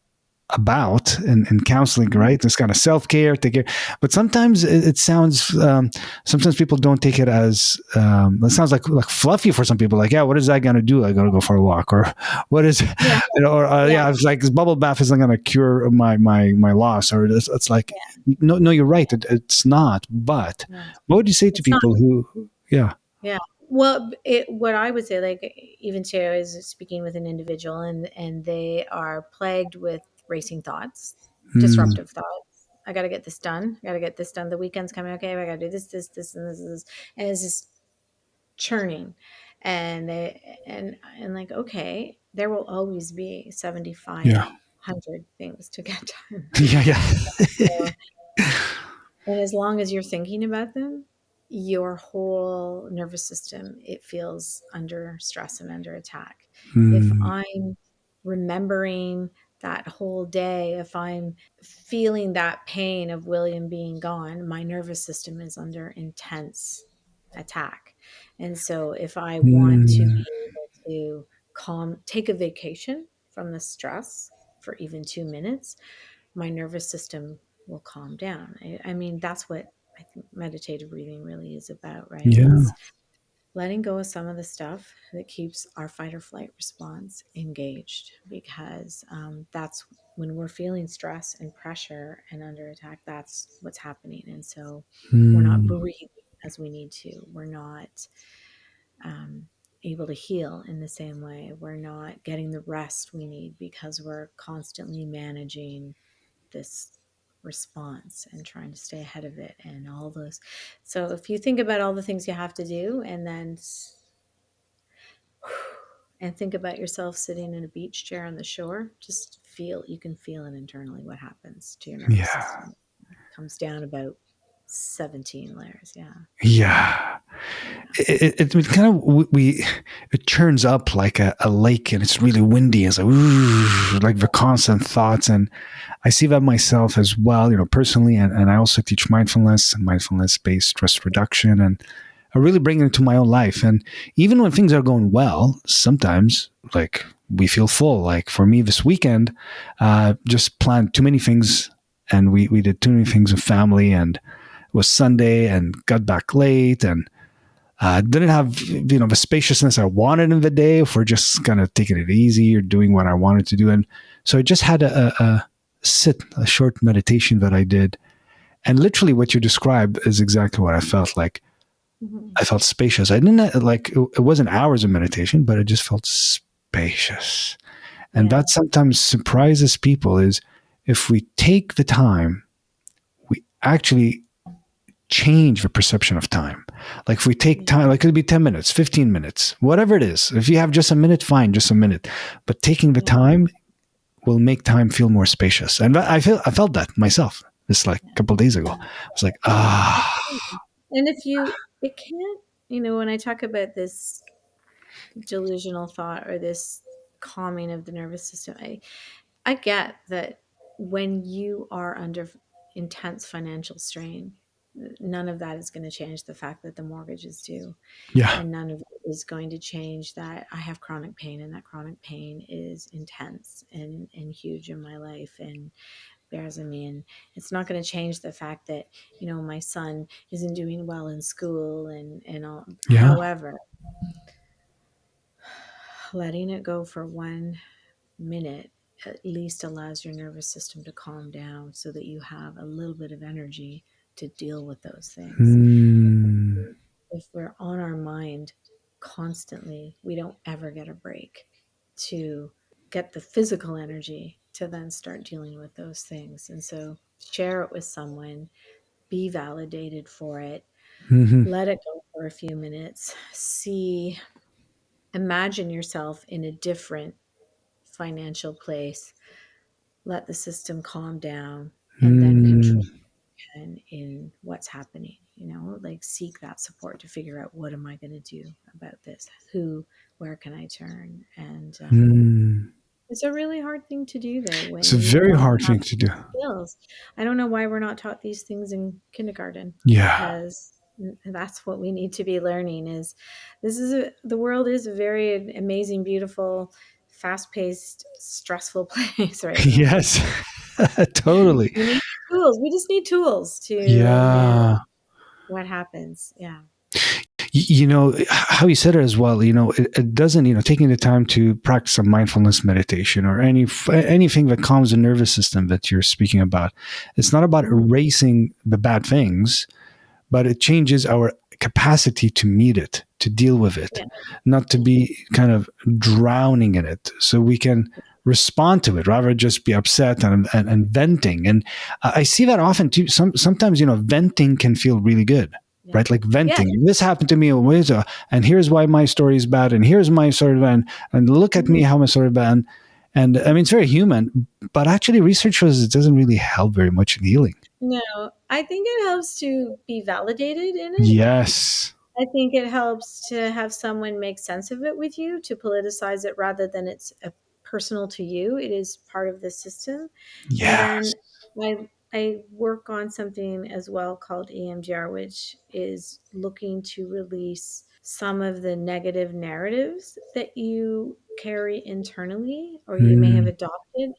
Speaker 1: about in counseling,
Speaker 2: mhm.
Speaker 1: right? This kind of self-care, take care. But sometimes it sounds, sometimes people don't take it as, it sounds like fluffy for some people. Like, yeah, what is that going to do? I got to go for a walk, or what is,
Speaker 2: Yeah,
Speaker 1: or
Speaker 2: yeah,
Speaker 1: yeah, it's like this bubble bath isn't going to cure my loss, or it's like,
Speaker 2: yeah,
Speaker 1: no, you're right. It's not. But
Speaker 2: yeah.
Speaker 1: what would you say to
Speaker 2: It's not.
Speaker 1: people who, yeah.
Speaker 2: Yeah. Well, what I would say, like even too, is speaking with an individual, and they are plagued with racing thoughts,
Speaker 1: Mm,
Speaker 2: disruptive thoughts. I got to get this done. I got to get this done. The weekend's coming. Okay, I got to do this, and this, and it's just churning, and like okay, there will always be 75
Speaker 1: yeah.
Speaker 2: hundred things to get done.
Speaker 1: Yeah, yeah.
Speaker 2: So, and as long as you're thinking about them, your whole nervous system, it feels under stress and under attack. If
Speaker 1: Mm,
Speaker 2: I'm remembering that whole day, if I'm feeling that pain of William being gone, my nervous system is under intense attack. And so if I want to
Speaker 1: mm,
Speaker 2: be able to take a vacation from the stress for even 2 minutes, my nervous system will calm down. I mean, that's what I think meditative breathing really is about, right?
Speaker 1: yeah.
Speaker 2: It's letting go of some of the stuff that keeps our fight or flight response engaged, because that's when we're feeling stress and pressure and under attack, that's what's happening. And so we're not
Speaker 1: Mm,
Speaker 2: breathing as we need to. We're not um, able to heal in the same way. We're not getting the rest we need because we're constantly managing this response and trying to stay ahead of it and all those. So if you think about all the things you have to do and then and think about yourself sitting in a beach chair on the shore, just feel, you can feel it internally what happens to your nervous
Speaker 1: Yeah.
Speaker 2: system. It comes down about 17 layers. Yeah.
Speaker 1: Yeah.
Speaker 2: Yeah.
Speaker 1: It kind of it turns up like a lake, and it's really windy. It's like the constant thoughts, and I see that myself as well, personally, and I also teach mindfulness and mindfulness based stress reduction, and I really bring it into my own life. And even when things are going well, sometimes like we feel full. Like for me this weekend, just planned too many things, and we did too many things with family, and it was Sunday and got back late, and didn't have the spaciousness I wanted in the day for just kind of taking it easy or doing what I wanted to do. And so I just had a short meditation that I did, and literally what you described is exactly what I felt like.
Speaker 2: Mm-hmm.
Speaker 1: I felt spacious. I didn't like it wasn't hours of meditation, but it just felt spacious. And
Speaker 2: Yeah.
Speaker 1: that sometimes surprises people is if we take the time, we actually change the perception of time. Like if we take time, like it could be 10 minutes, 15 minutes, whatever it is. If you have just a minute, fine, just a minute. But taking the
Speaker 2: Yeah.
Speaker 1: time will make time feel more spacious. And I felt that myself. This like a couple of days ago. I was like,
Speaker 2: And if you, it can't, when I talk about this delusional thought or this calming of the nervous system, I get that when you are under intense financial strain, none of that is going to change the fact that the mortgage is due.
Speaker 1: yeah.
Speaker 2: And none of it is going to change that I have chronic pain, and that chronic pain is intense and huge in my life and bears on me. And it's not going to change the fact that, my son isn't doing well in school and all.
Speaker 1: Yeah.
Speaker 2: However, letting it go for 1 minute at least allows your nervous system to calm down so that you have a little bit of energy to deal with those things.
Speaker 1: Mm,
Speaker 2: If we're on our mind constantly, we don't ever get a break to get the physical energy to then start dealing with those things. And so share it with someone, be validated for it,
Speaker 1: mm-hmm,
Speaker 2: let it go for a few minutes, imagine yourself in a different financial place, let the system calm down, and then
Speaker 1: mm,
Speaker 2: control in what's happening. Like seek that support to figure out, what am I going to do about this? Where can I turn? And
Speaker 1: mm.
Speaker 2: it's a really hard thing to do, though,
Speaker 1: It's a
Speaker 2: when you
Speaker 1: very
Speaker 2: don't
Speaker 1: hard
Speaker 2: have
Speaker 1: thing to do.
Speaker 2: skills. I don't know why we're not taught these things in kindergarten,
Speaker 1: Yeah.
Speaker 2: because that's what we need to be learning. Is the world is a very amazing, beautiful, fast-paced, stressful place right now.
Speaker 1: Yes. Totally.
Speaker 2: We need tools. We just need tools to manage
Speaker 1: Yeah.
Speaker 2: what happens. Yeah.
Speaker 1: How you said it as well, it doesn't, taking the time to practice some mindfulness meditation or anything that calms the nervous system that you're speaking about. It's not about
Speaker 2: Mhm.
Speaker 1: erasing the bad things, but it changes our capacity to meet it, to deal with it,
Speaker 2: Yeah.
Speaker 1: not to be kind of drowning in it. So we can respond to it rather than just be upset and venting. And I see that often too. Sometimes, venting can feel really good,
Speaker 2: Yeah.
Speaker 1: right? Like
Speaker 2: Yeah.
Speaker 1: venting. This happened to me, and here's why my story is bad, and here's my story bad, and look at
Speaker 2: Mhm.
Speaker 1: me, how my story bad. And I mean, it's very human, but actually research shows it doesn't really help very much in healing.
Speaker 2: No, I think it helps to be validated in it.
Speaker 1: Yes.
Speaker 2: I think it helps to have someone make sense of it with you, to politicize it rather than it's personal to you. It is part of the system. And
Speaker 1: Yes.
Speaker 2: then I work on something as well called EMDR, which is looking to release some of the negative narratives that you carry internally or you may have
Speaker 1: Mm,
Speaker 2: adopted,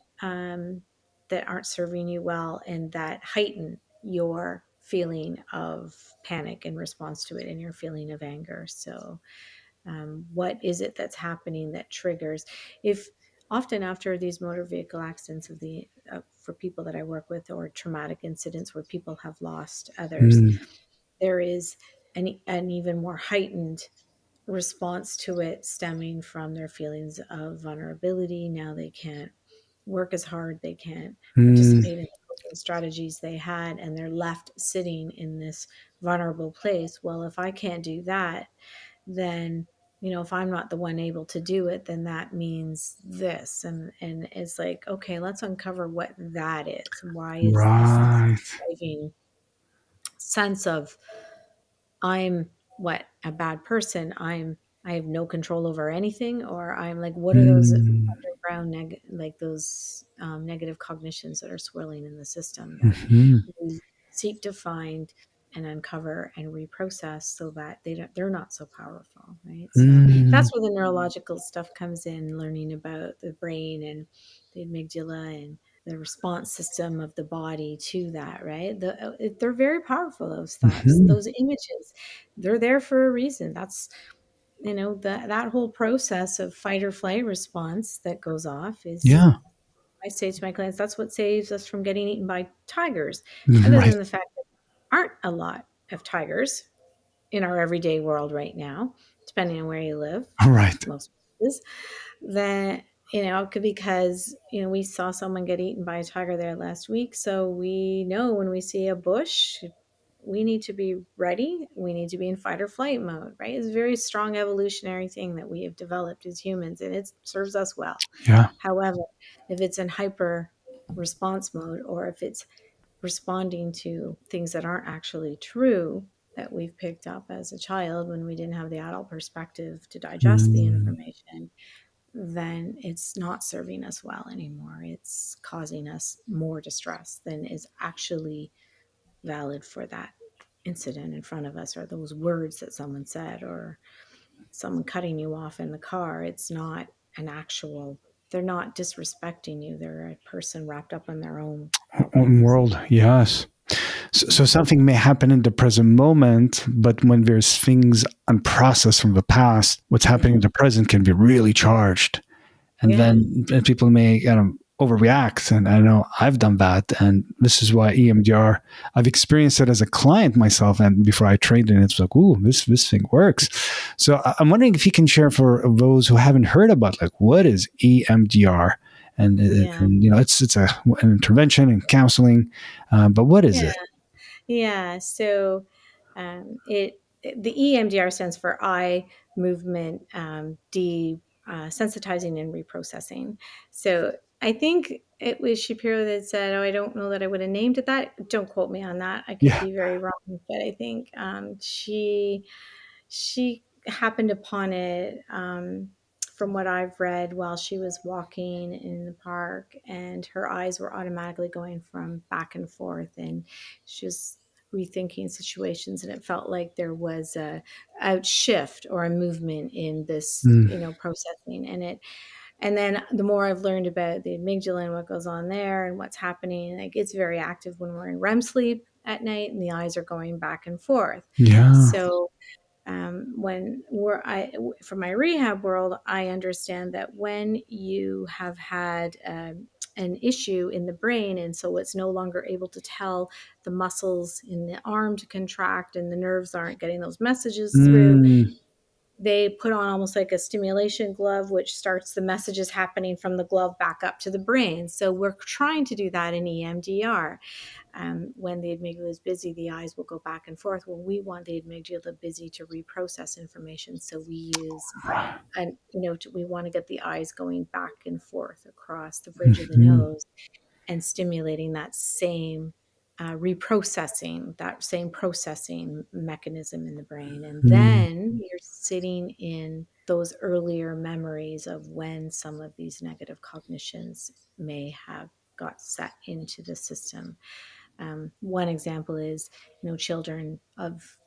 Speaker 2: that aren't serving you well and that heighten your feeling of panic in response to it and your feeling of anger. So, what is it that's happening that triggers? If often after these motor vehicle accidents for people that I work with, or traumatic incidents where people have lost others,
Speaker 1: mm,
Speaker 2: there is an even more heightened response to it stemming from their feelings of vulnerability. Now they can't work as hard, they can't
Speaker 1: mm,
Speaker 2: participate in coping strategies they had, and they're left sitting in this vulnerable place. Well, if I can't do that, then, if I'm not the one able to do it, then that means this. And it's like, okay, let's uncover what that is. Why is this
Speaker 1: Right.
Speaker 2: driving sense of I'm what a bad person, I have no control over anything, or I'm like, what are those
Speaker 1: Mm.
Speaker 2: underground like those negative cognitions that are swirling in the system that
Speaker 1: Mhm.
Speaker 2: we seek to find and uncover and reprocess so that they're not so powerful, right? So
Speaker 1: Mm.
Speaker 2: that's where the neurological stuff comes in, learning about the brain and the amygdala and the response system of the body to that, right? They're very powerful, those thoughts,
Speaker 1: Mhm.
Speaker 2: those images. They're there for a reason. That's, that whole process of fight or flight response that goes off is,
Speaker 1: Yeah.
Speaker 2: I say to my clients, that's what saves us from getting eaten by tigers, other
Speaker 1: Right.
Speaker 2: than the fact that there aren't a lot of tigers in our everyday world right now, depending on where you live,
Speaker 1: Right.
Speaker 2: most places. That, because, we saw someone get eaten by a tiger there last week. So we know when we see a bush, we need to be ready. We need to be in fight or flight mode, right? It's a very strong evolutionary thing that we have developed as humans, and it serves us well.
Speaker 1: Yeah.
Speaker 2: However, if it's in hyper response mode, or if it's responding to things that aren't actually true that we've picked up as a child when we didn't have the adult perspective to digest the
Speaker 1: Mm.
Speaker 2: information, then it's not serving us well anymore. It's causing us more distress than is actually valid for that incident in front of us, or those words that someone said, or someone cutting you off in the car. It's not an actual, they're not disrespecting you. They're a person wrapped up in their own
Speaker 1: Own
Speaker 2: problems.
Speaker 1: world. Yes. So
Speaker 2: Yeah.
Speaker 1: something may happen in the present moment, but when there's things unprocessed from the past, what's happening in
Speaker 2: Hmm.
Speaker 1: the present can be really charged. And
Speaker 2: Yeah.
Speaker 1: then people may overreact. And I know I've done that. And this is why EMDR, I've experienced it as a client myself. And before I trained in it, it's like, ooh, this thing works. So I'm wondering if you can share for those who haven't heard about, like, what is EMDR?
Speaker 2: Yeah.
Speaker 1: And it's an intervention and counseling, but what is
Speaker 2: Yeah.
Speaker 1: it?
Speaker 2: Yeah. So the EMDR stands for eye movement desensitizing and reprocessing. So I think it was Shapiro that said, "Oh, I don't know that I would have named it that. Don't quote me on that. I could
Speaker 1: Yeah.
Speaker 2: be very wrong." But I think she happened upon it, from what I've read, while she was walking in the park, and her eyes were automatically going from back and forth, and she was rethinking situations, and it felt like there was a shift or a movement in this,
Speaker 1: Mm.
Speaker 2: processing. And then the more I've learned about the amygdala and what goes on there and what's happening, like, it's very active when we're in REM sleep at night, and the eyes are going back and forth.
Speaker 1: Yeah.
Speaker 2: So when from my rehab world, I understand that when you have had an issue in the brain, and so it's no longer able to tell the muscles in the arm to contract, and the nerves aren't getting those messages through,
Speaker 1: Mm.
Speaker 2: they put on almost like a stimulation glove, which starts the messages happening from the glove back up to the brain. So we're trying to do that in EMDR. When the amygdala is busy, the eyes will go back and forth. Well, we want the amygdala busy to reprocess information. So we use, and we want to get the eyes going back and forth across the bridge of the
Speaker 1: Mhm.
Speaker 2: nose, and stimulating that same reprocessing, that same processing mechanism in the brain. And
Speaker 1: Mm.
Speaker 2: then you're sitting in those earlier memories of when some of these negative cognitions may have got set into the system. One example is, children of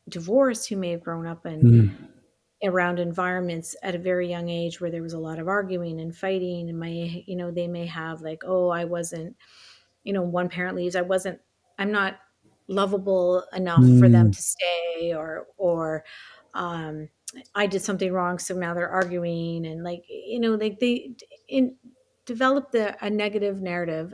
Speaker 2: divorce who may have grown up in
Speaker 1: Mm.
Speaker 2: around environments at a very young age where there was a lot of arguing and fighting, and they may have, like, oh, I wasn't, one parent leaves, I'm not lovable enough for them
Speaker 1: Mm.
Speaker 2: to stay, or um I did something wrong, so now they're arguing, and, like, like they in develop a negative narrative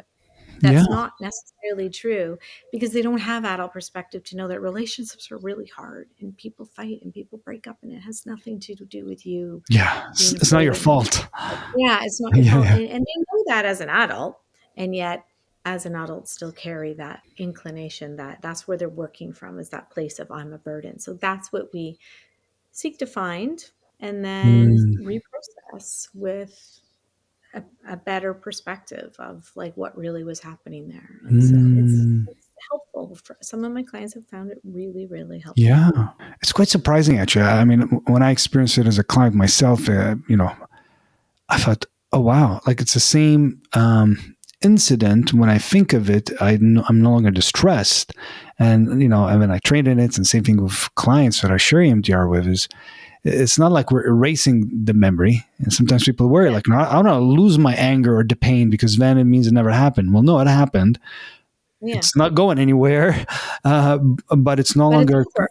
Speaker 1: Yeah.
Speaker 2: that's not necessarily true, because they don't have adult perspective to know that relationships are really hard, and people fight and people break up, and it has nothing to do with you
Speaker 1: Yeah.
Speaker 2: being
Speaker 1: It's not your
Speaker 2: afraid of.
Speaker 1: fault.
Speaker 2: Yeah, it's not your
Speaker 1: Yeah.
Speaker 2: fault.
Speaker 1: Yeah.
Speaker 2: And they know that as an adult, and yet as an adult still carry that inclination, that that's where they're working from, is that place of I'm a burden. So that's what we seek to find, and then
Speaker 1: Mm.
Speaker 2: reprocess with a better perspective of like what really was happening there. And so
Speaker 1: Mm.
Speaker 2: it's helpful. For some of my clients have found it really, really helpful.
Speaker 1: Yeah, it's quite surprising actually. I mean, when I experienced it as a client myself, I thought, oh wow, like it's the same incident. When I think of it, I'm no longer distressed, and I mean, I trained in it, and same thing with clients that I share EMDR with. Is it's not like we're erasing the memory, and sometimes people worry
Speaker 2: Yeah.
Speaker 1: like, no, I don't want to lose my anger or the pain because then it means it never happened. Well, no, it happened.
Speaker 2: Yeah.
Speaker 1: It's not going anywhere, uh, but it's no
Speaker 2: But it's
Speaker 1: longer.
Speaker 2: over. But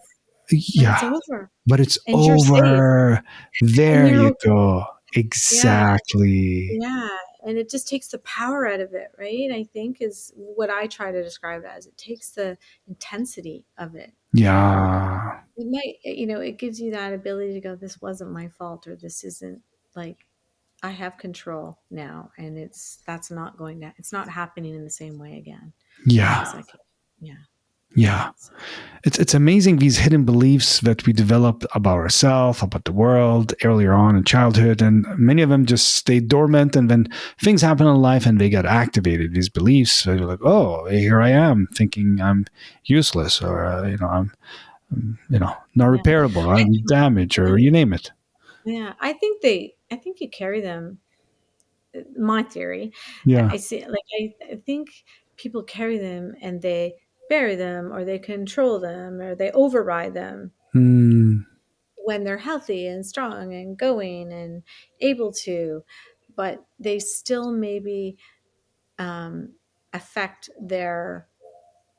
Speaker 2: it's
Speaker 1: Yeah,
Speaker 2: over.
Speaker 1: but it's
Speaker 2: And you're safe.
Speaker 1: over.
Speaker 2: And
Speaker 1: There
Speaker 2: you're
Speaker 1: you
Speaker 2: okay.
Speaker 1: go.
Speaker 2: Yeah.
Speaker 1: Exactly.
Speaker 2: Yeah. And it just takes the power out of it, right? I think is what I try to describe it as. It takes the intensity of it. And
Speaker 1: Yeah.
Speaker 2: it might, it gives you that ability to go, this wasn't my fault, or this isn't like, I have control now, and it's not happening in the same way again
Speaker 1: Yeah.
Speaker 2: because I can, yeah.
Speaker 1: Yeah.
Speaker 2: So,
Speaker 1: It's amazing these hidden beliefs that we develop about ourselves, about the world earlier on in childhood. And many of them just stay dormant. And then things happen in life and they get activated, these beliefs. So you're like, oh, here I am thinking I'm useless or, not
Speaker 2: yeah.
Speaker 1: repairable, I'm damaged
Speaker 2: Yeah.
Speaker 1: or you name it.
Speaker 2: Yeah. I think you carry them. My theory,
Speaker 1: Yeah.
Speaker 2: I see, like, I think people carry them and they bury them, or they control them, or they override them
Speaker 1: Mm.
Speaker 2: when they're healthy and strong and going and able to, but they still maybe um, affect their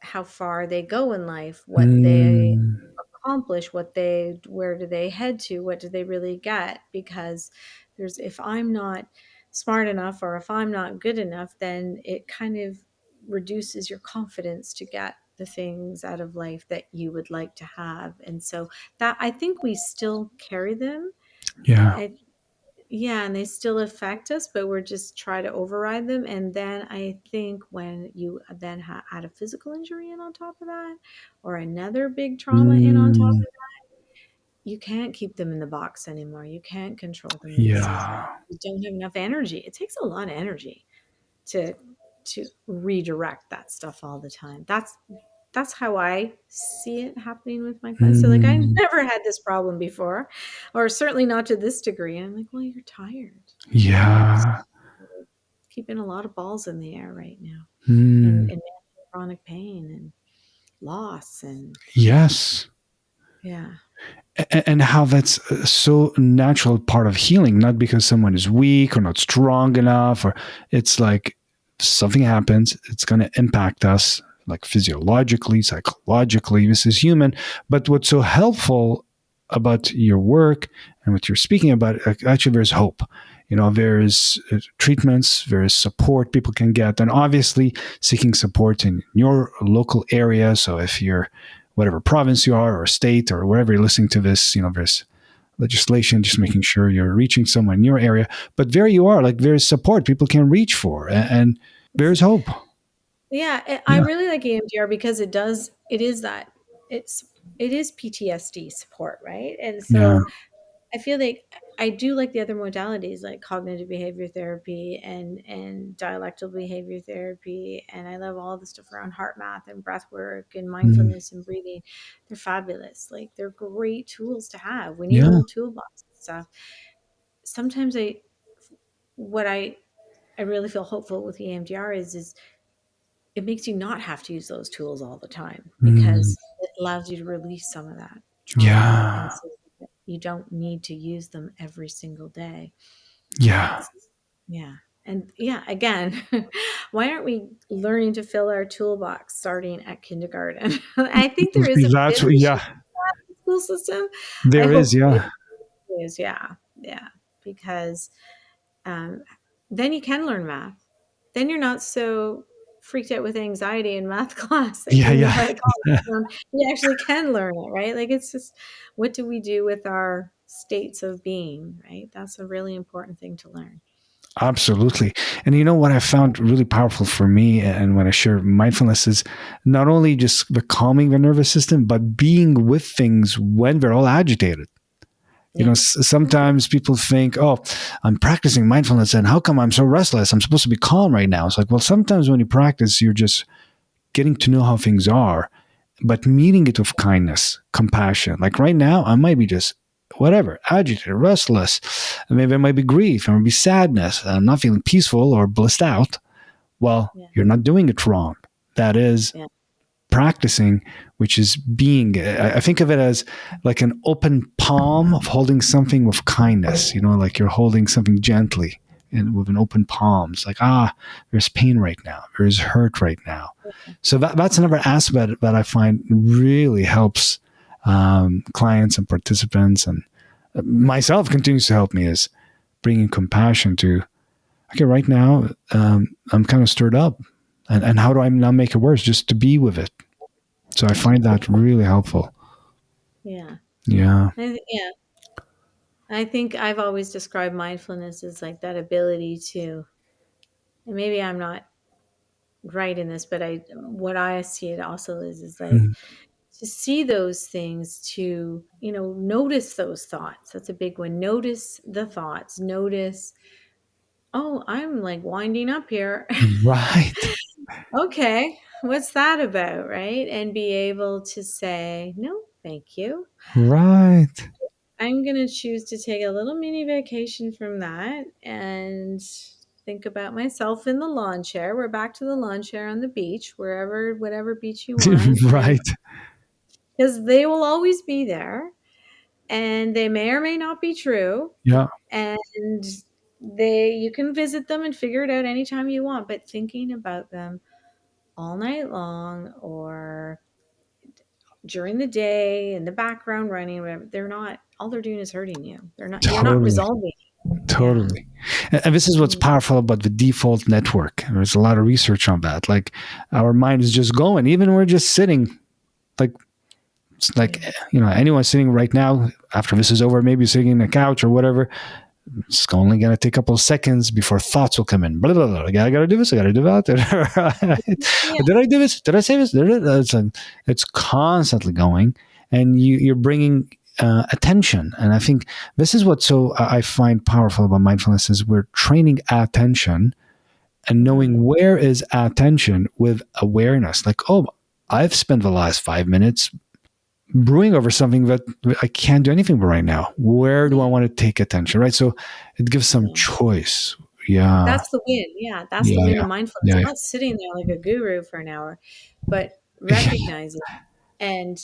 Speaker 2: how far they go in life, what they
Speaker 1: Mm.
Speaker 2: accomplish, where do they head to, what do they really get? Because if I'm not smart enough, or if I'm not good enough, then it kind of reduces your confidence to get the things out of life that you would like to have. And so that, I think we still carry them.
Speaker 1: Yeah.
Speaker 2: I, yeah, and they still affect us, but we're just try to override them. And then I think when you then add a physical injury in on top of that, or another big trauma in on top of
Speaker 1: Mm.
Speaker 2: that, you can't keep them in the box anymore. You can't control them in the system.
Speaker 1: Yeah.
Speaker 2: You don't have enough energy. It takes a lot of energy to redirect that stuff all the time. That's how I see it happening with my clients. So like, I
Speaker 1: Mm.
Speaker 2: never had this problem before, or certainly not to this degree. And I'm like, well, you're tired. You're
Speaker 1: Yeah.
Speaker 2: keeping a lot of balls in the air right now, and
Speaker 1: Mm.
Speaker 2: managing chronic pain and loss, and
Speaker 1: Yes.
Speaker 2: yeah.
Speaker 1: And how that's so natural part of healing, not because someone is weak or not strong enough, or it's like something happens, it's going to impact us like physiologically, psychologically. This is human. But what's so helpful about your work and what you're speaking about, actually, there's hope. There's treatments, there's support people can get, and obviously seeking support in your local area. So if you're whatever province you are or state or wherever you're listening to this, there's legislation, just making sure you're reaching someone in your area. But there you are, like there's support people can reach for, and there's hope.
Speaker 2: Yeah, I
Speaker 1: Yeah.
Speaker 2: really like EMDR because it's it is PTSD support, right? And
Speaker 1: Yeah.
Speaker 2: so I feel like I do like the other modalities, like cognitive behavior therapy and dialectical behavior therapy, and I love all the stuff around heart math and breath work and
Speaker 1: Mm.
Speaker 2: mindfulness and breathing. They're fabulous. Like, they're great tools to have. We need a
Speaker 1: Yeah.
Speaker 2: whole toolbox and stuff. Sometimes what I really feel hopeful with EMDR is it makes you not have to use those tools all the time,
Speaker 1: Mm.
Speaker 2: because it allows you to release some of that trauma, and
Speaker 1: Yeah.
Speaker 2: so you don't need to use them every single day.
Speaker 1: Yeah.
Speaker 2: It's Yeah. And yeah, again, why aren't we learning to fill our toolbox starting at kindergarten? I think there is a bit
Speaker 1: That's
Speaker 2: of
Speaker 1: what,
Speaker 2: a
Speaker 1: yeah,
Speaker 2: shift in the school system. I
Speaker 1: there is.
Speaker 2: hope it
Speaker 1: Yeah.
Speaker 2: is. Yeah. Yeah. Because um, then you can learn math. Then you're not so freaked out with anxiety in math class that
Speaker 1: Yeah.
Speaker 2: when you
Speaker 1: Yeah.
Speaker 2: hit college, you actually can learn it, right? Like, it's just, what do we do with our states of being, right? That's a really important thing to learn.
Speaker 1: Absolutely. And you know what I found really powerful for me, and when I share mindfulness, is not only just the calming the nervous system, but being with things when we're all agitated. You know,
Speaker 2: Yeah.
Speaker 1: sometimes people think, oh, I'm practicing mindfulness, and how come I'm so restless? I'm supposed to be calm right now. It's like, well, sometimes when you practice, you're just getting to know how things are, but meeting it with kindness, compassion. Like right now, I might be just whatever, agitated, restless. And maybe it might be grief, it might be sadness. I'm not feeling peaceful or blissed out. Well,
Speaker 2: Yeah.
Speaker 1: you're not doing it wrong. That is
Speaker 2: Yeah.
Speaker 1: practicing, which is being, I think of it as like an open palm of holding something with kindness, you know, like you're holding something gently and with an open palm. It's like, there's pain right now. There's hurt right now. So that's another aspect that I find really helps clients and participants, and myself continues to help me, is bringing compassion to, okay, right now, I'm kind of stirred up. And how do I not make it worse? Just to be with it. So I find that really helpful.
Speaker 2: Yeah.
Speaker 1: Yeah.
Speaker 2: Yeah. I think I've always described mindfulness as like that ability to, and maybe I'm not right in this, but what I see it also is like
Speaker 1: Mm.
Speaker 2: to see those things, to, notice those thoughts. That's a big one. Notice the thoughts. Notice, oh, I'm like winding up here.
Speaker 1: Right.
Speaker 2: Okay, what's that about, right? And be able to say, no, thank you.
Speaker 1: Right.
Speaker 2: I'm going to choose to take a little mini vacation from that and think about myself in the lawn chair. We're back to the lawn chair on the beach, wherever, whatever beach you want. And
Speaker 1: Right.
Speaker 2: because they will always be there and they may or may not be true.
Speaker 1: Yeah.
Speaker 2: And you can visit them and figure it out anytime you want, but thinking about them all night long or during the day in the background running, whatever, they're not, all they're doing is hurting you. You're not
Speaker 1: Totally.
Speaker 2: resolving. Yeah.
Speaker 1: Totally. And this is what's
Speaker 2: Mm.
Speaker 1: powerful about the default network. There's a lot of research on that. Like our mind is just going, even when we're just sitting, like, it's like,
Speaker 2: Yeah.
Speaker 1: anyone sitting right now, after this is over, maybe sitting in a couch or whatever, it's only going to take a couple of seconds before thoughts will come in. Blah, blah, blah. I got to do this. I got to do that.
Speaker 2: Yeah.
Speaker 1: Did I do this? Did I say this? It's constantly going, and you're bringing attention. And I think this is what I find powerful about mindfulness is we're training attention and knowing
Speaker 2: Mhm.
Speaker 1: where is attention with awareness. Like, oh, I've spent the last 5 minutes brewing over something that I can't do anything but right now. Where do I
Speaker 2: Yeah.
Speaker 1: want to take attention? Right. So it gives some
Speaker 2: Yeah.
Speaker 1: choice. Yeah.
Speaker 2: That's the win. Yeah. That's the
Speaker 1: Yeah.
Speaker 2: win
Speaker 1: Yeah.
Speaker 2: in mindfulness.
Speaker 1: Yeah.
Speaker 2: Not sitting there like a guru for an hour, but recognizing and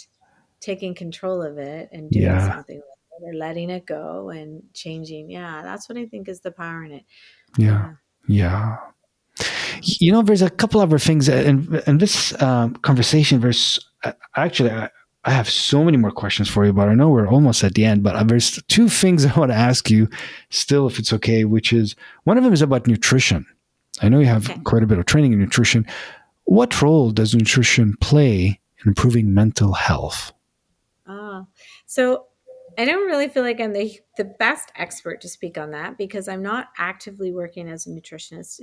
Speaker 2: taking control of it and doing
Speaker 1: Yeah.
Speaker 2: something with it or letting it go and changing. Yeah. That's what I think is the power in it.
Speaker 1: Yeah.
Speaker 2: Yeah.
Speaker 1: Yeah. There's a couple other things in this conversation. Actually, I have so many more questions for you, but I know we're almost at the end. But there's two things I want to ask you still, if it's okay, which is one of them is about nutrition. I know you have
Speaker 2: Okay.
Speaker 1: quite a bit of training in nutrition. What role does nutrition play in improving mental health?
Speaker 2: Ah, so I don't really feel like I'm the best expert to speak on that because I'm not actively working as a nutritionist.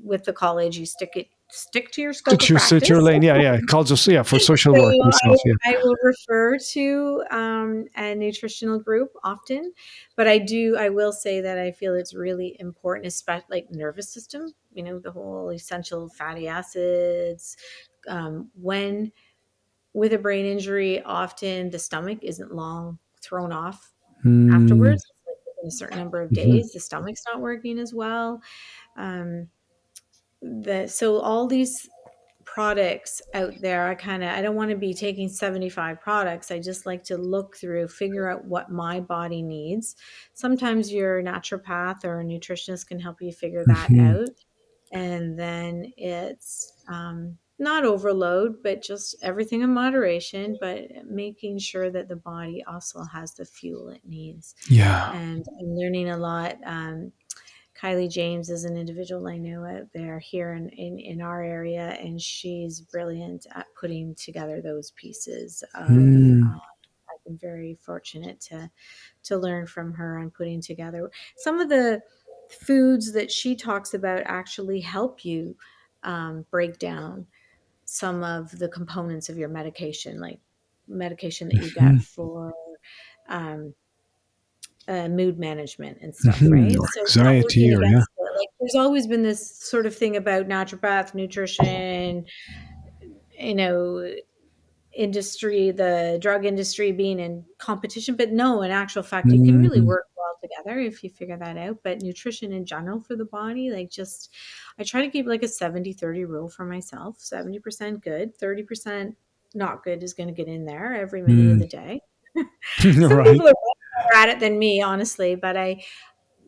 Speaker 2: With the college, you stick to your scope of
Speaker 1: To your
Speaker 2: practice.
Speaker 1: lane, yeah, yeah. Calls us, yeah, for social
Speaker 2: So
Speaker 1: work myself, yeah.
Speaker 2: I will refer to a nutritional group often, but I will say that I feel it's really important, especially like nervous system. The whole essential fatty acids. When with a brain injury, often the stomach isn't long thrown off
Speaker 1: Mm,
Speaker 2: afterwards. It's like within a certain number of
Speaker 1: mhm,
Speaker 2: days, the stomach's not working as well. Um, so all these products out there, I don't want to be taking 75 products. I just like to look through, figure out what my body needs. Sometimes your naturopath or a nutritionist can help you figure that
Speaker 1: mhm.
Speaker 2: out. And then it's not overload, but just everything in moderation, but making sure that the body also has the fuel it needs.
Speaker 1: Yeah.
Speaker 2: And I'm learning a lot. Kylie James is an individual I know out there here in our area, and she's brilliant at putting together those pieces of.
Speaker 1: Mm,
Speaker 2: I've been very fortunate to learn from her on putting together some of the foods that she talks about actually help you break down some of the components of your medication, like medication that you get for um, mood management and stuff, right?
Speaker 1: Or
Speaker 2: So it's not
Speaker 1: anxiety,
Speaker 2: working
Speaker 1: or yeah.
Speaker 2: against it. Like there's always been this sort of thing about naturopath nutrition, you know, industry, the drug industry being in competition, but no, in actual fact, you can really
Speaker 1: Mm-hmm.
Speaker 2: work well together if you figure that out. But nutrition in general for the body, like just, I try to keep like a 70-30 rule for myself. 70% good, 30% not good is going to get in there every minute of the day. Some
Speaker 1: Right.
Speaker 2: people are better at it than me, honestly, but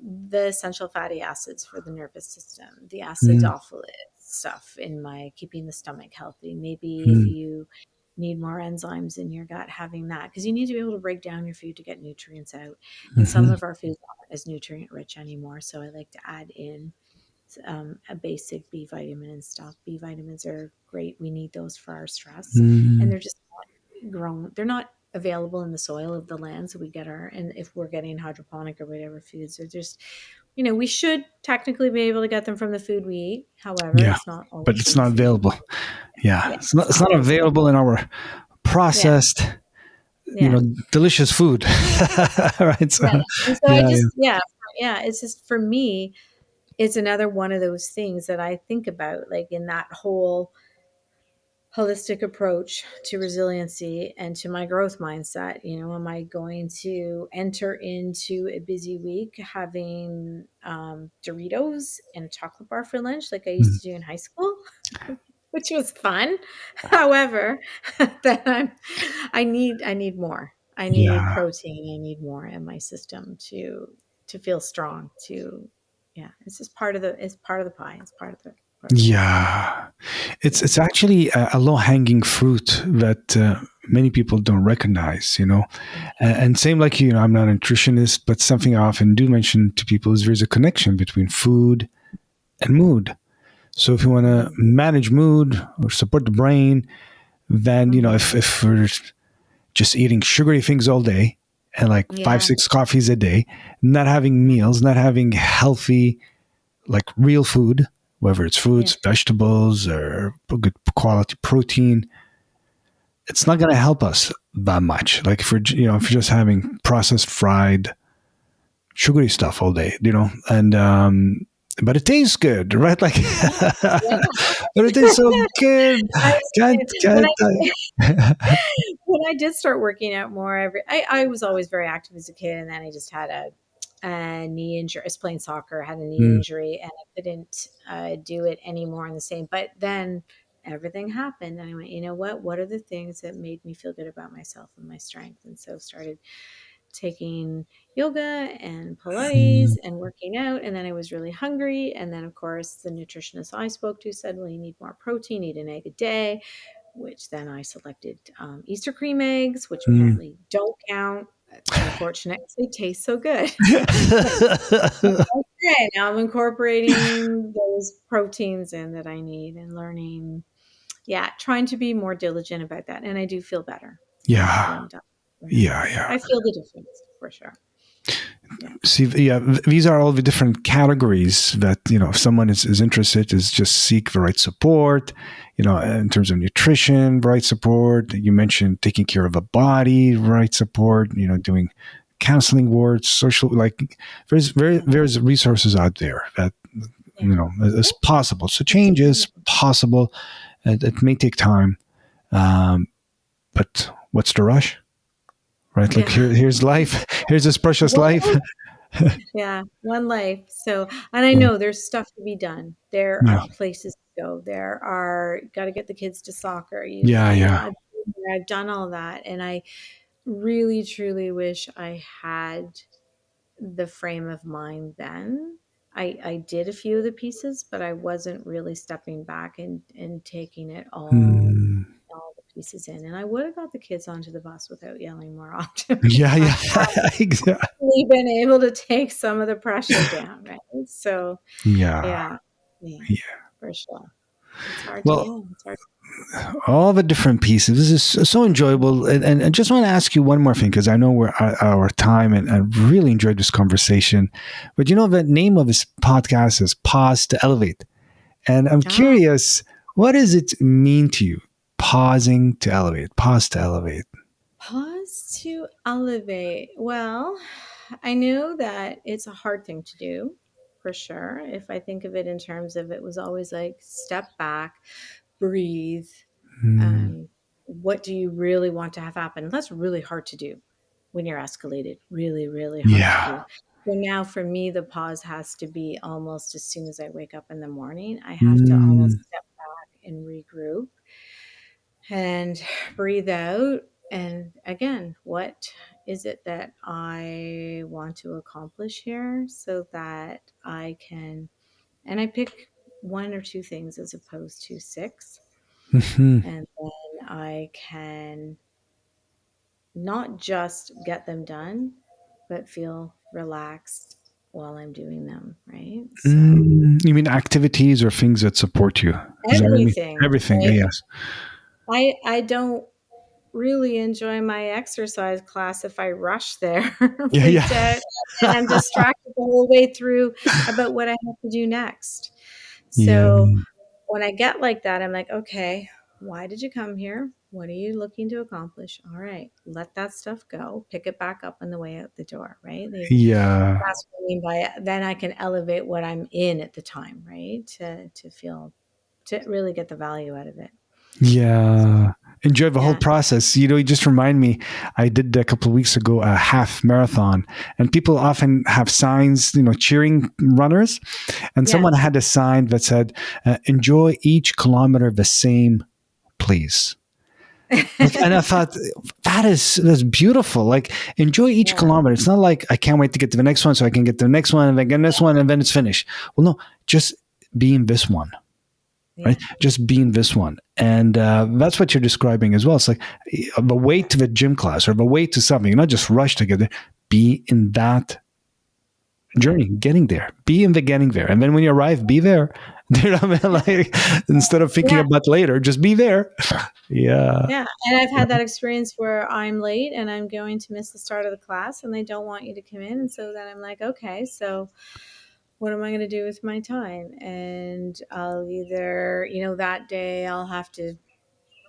Speaker 2: the essential fatty acids for the nervous system, the acidophilus stuff in my keeping the stomach healthy. Maybe if
Speaker 1: Mm-hmm.
Speaker 2: you need more enzymes in your gut, having that, because you need to be able to break down your food to get nutrients out. And some of our foods aren't as nutrient rich anymore. So I like to add in a basic B vitamin and stuff. B vitamins are great. We need those for our stress. And
Speaker 1: Mm-hmm.
Speaker 2: they're just not grown. They're not available in the soil of the land. So we get and if we're getting hydroponic or whatever foods, they're just, we should technically be able to get them from the food we eat. However,
Speaker 1: Yeah,
Speaker 2: it's not
Speaker 1: but
Speaker 2: always
Speaker 1: it's
Speaker 2: in the
Speaker 1: not
Speaker 2: food we
Speaker 1: available.
Speaker 2: eat.
Speaker 1: Yeah,
Speaker 2: Yeah,
Speaker 1: it's
Speaker 2: it's
Speaker 1: not
Speaker 2: not always available.
Speaker 1: available in our
Speaker 2: Yeah,
Speaker 1: processed,
Speaker 2: yeah,
Speaker 1: delicious food. Right. So,
Speaker 2: yeah. And so I
Speaker 1: yeah, yeah.
Speaker 2: just, yeah, it's just for me, it's another one of those things that I think about, like in that whole holistic approach to resiliency and to my growth mindset. Am I going to enter into a busy week having Doritos and a chocolate bar for lunch like I used
Speaker 1: Mm.
Speaker 2: to do in high school? Which was fun. However, I need more. I need
Speaker 1: Yeah.
Speaker 2: protein. I need more in my system to feel strong. Yeah, it's just it's part of the pie. It's part of the pie.
Speaker 1: Yeah. It's
Speaker 2: Yeah.
Speaker 1: it's actually a low hanging fruit that many people don't recognize. And same like you. I'm not a nutritionist, but something I often do mention to people is there's a connection between food and mood. So if you want to
Speaker 2: Mm.
Speaker 1: manage mood or support the brain, then
Speaker 2: Mhm.
Speaker 1: if we're just eating sugary things all day and like five,
Speaker 2: Yeah,
Speaker 1: 6 coffees a day, not having meals, not having healthy, like real food, whether it's
Speaker 2: yeah,
Speaker 1: fruits, vegetables, or good quality protein, it's not going to help us that much. Like if you're just having processed, fried, sugary stuff all day, and but it tastes good, right? Like,
Speaker 2: yeah.
Speaker 1: but it tastes so good.
Speaker 2: I
Speaker 1: Can't
Speaker 2: when
Speaker 1: can't.
Speaker 2: when I did start working out more, I was always very active as a kid, and then I just had a knee injury. I was playing soccer, had a knee
Speaker 1: Mm,
Speaker 2: injury, and I couldn't do it anymore in the same. But then everything happened, and I went, you know what? What are the things that made me feel good about myself and my strength? And so started taking yoga and Pilates
Speaker 1: mm,
Speaker 2: and working out. And then I was really hungry. And then, of course, the nutritionist I spoke to said, well, you need more protein, eat an egg a day, which then I selected Easter cream eggs, which
Speaker 1: mm.
Speaker 2: apparently don't count. That's unfortunate because they taste so good. But okay, now I'm incorporating those proteins in that I need and learning, trying to be more diligent about that. And I do feel better
Speaker 1: Yeah,
Speaker 2: when done.
Speaker 1: yeah,
Speaker 2: I
Speaker 1: yeah.
Speaker 2: feel the difference for sure. Yeah.
Speaker 1: See, yeah, these are all the different categories that, if someone is interested, is just seek the right support, in terms of nutrition, right support. You mentioned taking care of a body, right support, doing counseling works, social, like there's resources out there that,
Speaker 2: Yeah.
Speaker 1: is possible. So
Speaker 2: It's
Speaker 1: change is
Speaker 2: available.
Speaker 1: possible. It may take time. But what's the rush? Right? Like
Speaker 2: Yeah.
Speaker 1: here's life. Here's this precious
Speaker 2: One
Speaker 1: life.
Speaker 2: life. Yeah, one life. So, and I
Speaker 1: Yeah.
Speaker 2: know there's stuff to be done. There
Speaker 1: Yeah.
Speaker 2: are places to go. There are got to get the kids to soccer.
Speaker 1: Yeah. Yeah.
Speaker 2: I've been there, I've done all that, and I really truly wish I had the frame of mind then. I did a few of the pieces, but I wasn't really stepping back and taking it
Speaker 1: Hmm.
Speaker 2: all the pieces in. And I would have got the kids onto the bus without yelling more often
Speaker 1: Yeah,
Speaker 2: if I
Speaker 1: yeah,
Speaker 2: had
Speaker 1: exactly.
Speaker 2: really been able to take some of the pressure down, right? So
Speaker 1: Yeah,
Speaker 2: yeah, yeah,
Speaker 1: yeah.
Speaker 2: for sure. It's hard to
Speaker 1: Well,
Speaker 2: do. It's hard.
Speaker 1: all the different pieces. This is so enjoyable. And I just want to ask you one more thing, because I know we're at our time, and I really enjoyed this conversation. But the name of this podcast is Pause to Elevate. And I'm
Speaker 2: Ah,
Speaker 1: curious, what does it mean to you? Pausing to elevate, pause to elevate.
Speaker 2: pause to elevate. Well, I know that it's a hard thing to do for sure. If I think of it in terms of, it was always like step back, breathe.
Speaker 1: Mm,
Speaker 2: Um, what do you really want to have happen? That's really hard to do when you're escalated. Really, really hard to
Speaker 1: yeah.
Speaker 2: do. So now for me, the pause has to be almost as soon as I wake up in the morning. I have to
Speaker 1: Mm,
Speaker 2: almost step back and regroup and breathe out. And again, what is it that I want to accomplish here, so that I can, and I pick one or two things as opposed to six.
Speaker 1: mhm.
Speaker 2: And then I can not just get them done, but feel relaxed while I'm doing them, right? So
Speaker 1: You mean activities or things that support you? Is that what you mean?
Speaker 2: everything,
Speaker 1: Everything.
Speaker 2: right?
Speaker 1: Yes.
Speaker 2: I don't really enjoy my exercise class if I rush there,
Speaker 1: Yeah.
Speaker 2: freaked
Speaker 1: Yeah.
Speaker 2: out, and I'm distracted the whole way through about what I have to do next.
Speaker 1: Yeah.
Speaker 2: So when I get like that, I'm like, okay, why did you come here? What are you looking to accomplish? All right, let that stuff go. Pick it back up on the way out the door, right? Like,
Speaker 1: Yeah.
Speaker 2: that's what I mean by it. Then I can elevate what I'm in at the time, right? To feel, to really get the value out of it. So,
Speaker 1: Yeah. Enjoy the whole
Speaker 2: yeah.
Speaker 1: process. You just remind me, I did a couple of weeks ago a half marathon, and people often have signs, cheering runners. And someone
Speaker 2: Yes.
Speaker 1: had a sign that said, enjoy each kilometer the same, please. And I thought, that's beautiful. Like, enjoy each
Speaker 2: Yeah.
Speaker 1: kilometer. It's not like I can't wait to get to the next one so I can get to the next one and then get this one and then it's finished. Well, no, just be in this one, right?
Speaker 2: Yeah.
Speaker 1: Just be in this one. And that's what you're describing as well. It's like the way to the gym class or the way to something. You're not just rush to get there. Be in that
Speaker 2: Yeah.
Speaker 1: journey, getting there. Be in the getting there. And then when you arrive, be there. You know what I mean? Like, instead of thinking
Speaker 2: Yeah.
Speaker 1: about later, just be there. Yeah.
Speaker 2: Yeah. And I've had that experience where I'm late and I'm going to miss the start of the class and they don't want you to come in. And so then I'm like, okay, so what am I going to do with my time? And I'll either, that day I'll have to,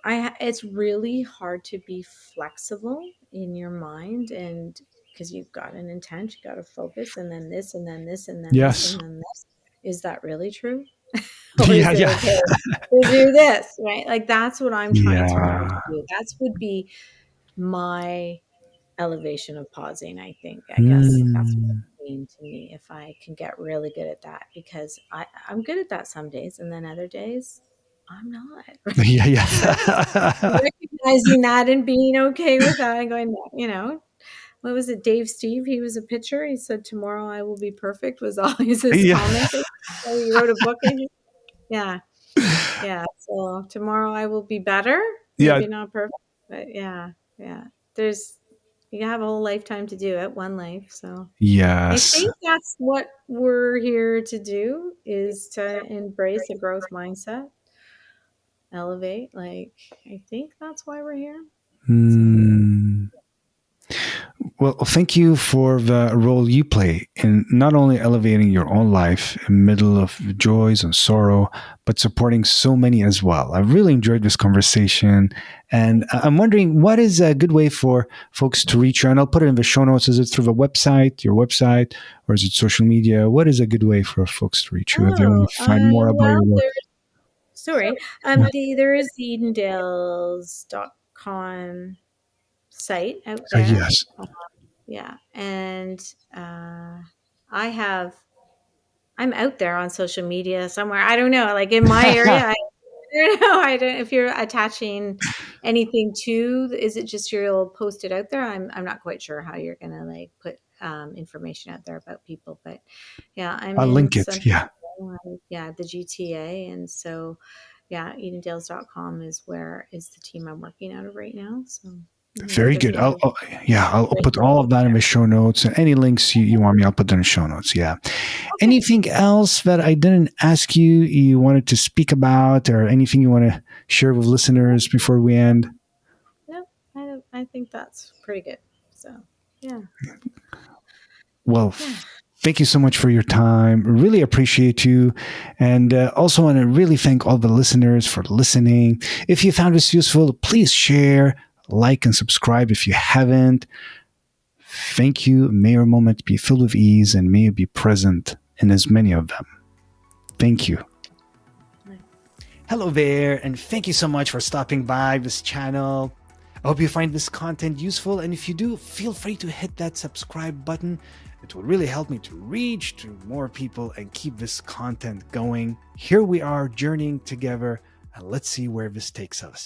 Speaker 2: it's really hard to be flexible in your mind, and because you've got an intent, you got to focus, and then this, and then this, and then this,
Speaker 1: Yes.
Speaker 2: and then this. Is that really true? Or is
Speaker 1: Yeah.
Speaker 2: it
Speaker 1: Yeah.
Speaker 2: okay to do this, right? Like, that's what I'm trying to learn to
Speaker 1: Yeah.
Speaker 2: do. That would be my elevation of pausing, I think. I guess that's what
Speaker 1: Mm.
Speaker 2: it means to me, if I can get really good at that, because I'm good at that some days, and then other days I'm not.
Speaker 1: Yeah.
Speaker 2: So
Speaker 1: Yeah.
Speaker 2: recognizing that and being okay with that and going, what was it? Dave Steve, he was a pitcher. He said, "Tomorrow I will be perfect," was always his
Speaker 1: Yeah.
Speaker 2: comment. So he wrote a book. Yeah. Yeah. So tomorrow I will be better.
Speaker 1: Yeah.
Speaker 2: Maybe not perfect, but yeah. Yeah. You have a whole lifetime to do it, one life. So I
Speaker 1: Yes.
Speaker 2: think that's what we're here to do, is to embrace a growth mindset, elevate. Like, I think that's why we're here. So,
Speaker 1: Mm. Well, thank you for the role you play in not only elevating your own life in the middle of joys and sorrow, but supporting so many as well. I really enjoyed this conversation. And I'm wondering, what is a good way for folks to reach you? And I'll put it in the show notes. Is it through the website, your website, or is it social media? What is a good way for folks to reach you if they want to find more about
Speaker 2: well,
Speaker 1: your work?
Speaker 2: sorry.
Speaker 1: Yeah.
Speaker 2: There is the edendales.com site out there.
Speaker 1: Yes.
Speaker 2: Yeah. And I have, I'm out there on social media somewhere. I don't know, like in my area. I don't know. I don't, if you're attaching anything to, is it just you'll post it out there? I'm not quite sure how you're going to like put information out there about people, but yeah, I'm
Speaker 1: I'll
Speaker 2: in
Speaker 1: link it.
Speaker 2: Central,
Speaker 1: Yeah.
Speaker 2: yeah, the GTA. And so, yeah, edendales.com is the team I'm working out of right now. So
Speaker 1: Very good.
Speaker 2: definitely.
Speaker 1: I'll put all of that in the show notes, and any links you want me, I'll put them in the show notes. Yeah. Anything else that I didn't ask you wanted to speak about, or anything you want to share with listeners before we end?
Speaker 2: No, I think that's pretty good. So, yeah.
Speaker 1: Well,
Speaker 2: Yeah.
Speaker 1: thank you so much for your time. Really appreciate you. And also want to really thank all the listeners for listening. If you found this useful, please share, like, and subscribe if you haven't. Thank you. May your moment be filled with ease, and may you be present in as many of them. Thank you. Hello there, and thank you so much for stopping by this channel. I hope you find this content useful, and if you do, feel free to hit that subscribe button. It will really help me to reach to more people and keep this content going. Here we are journeying together, and let's see where this takes us.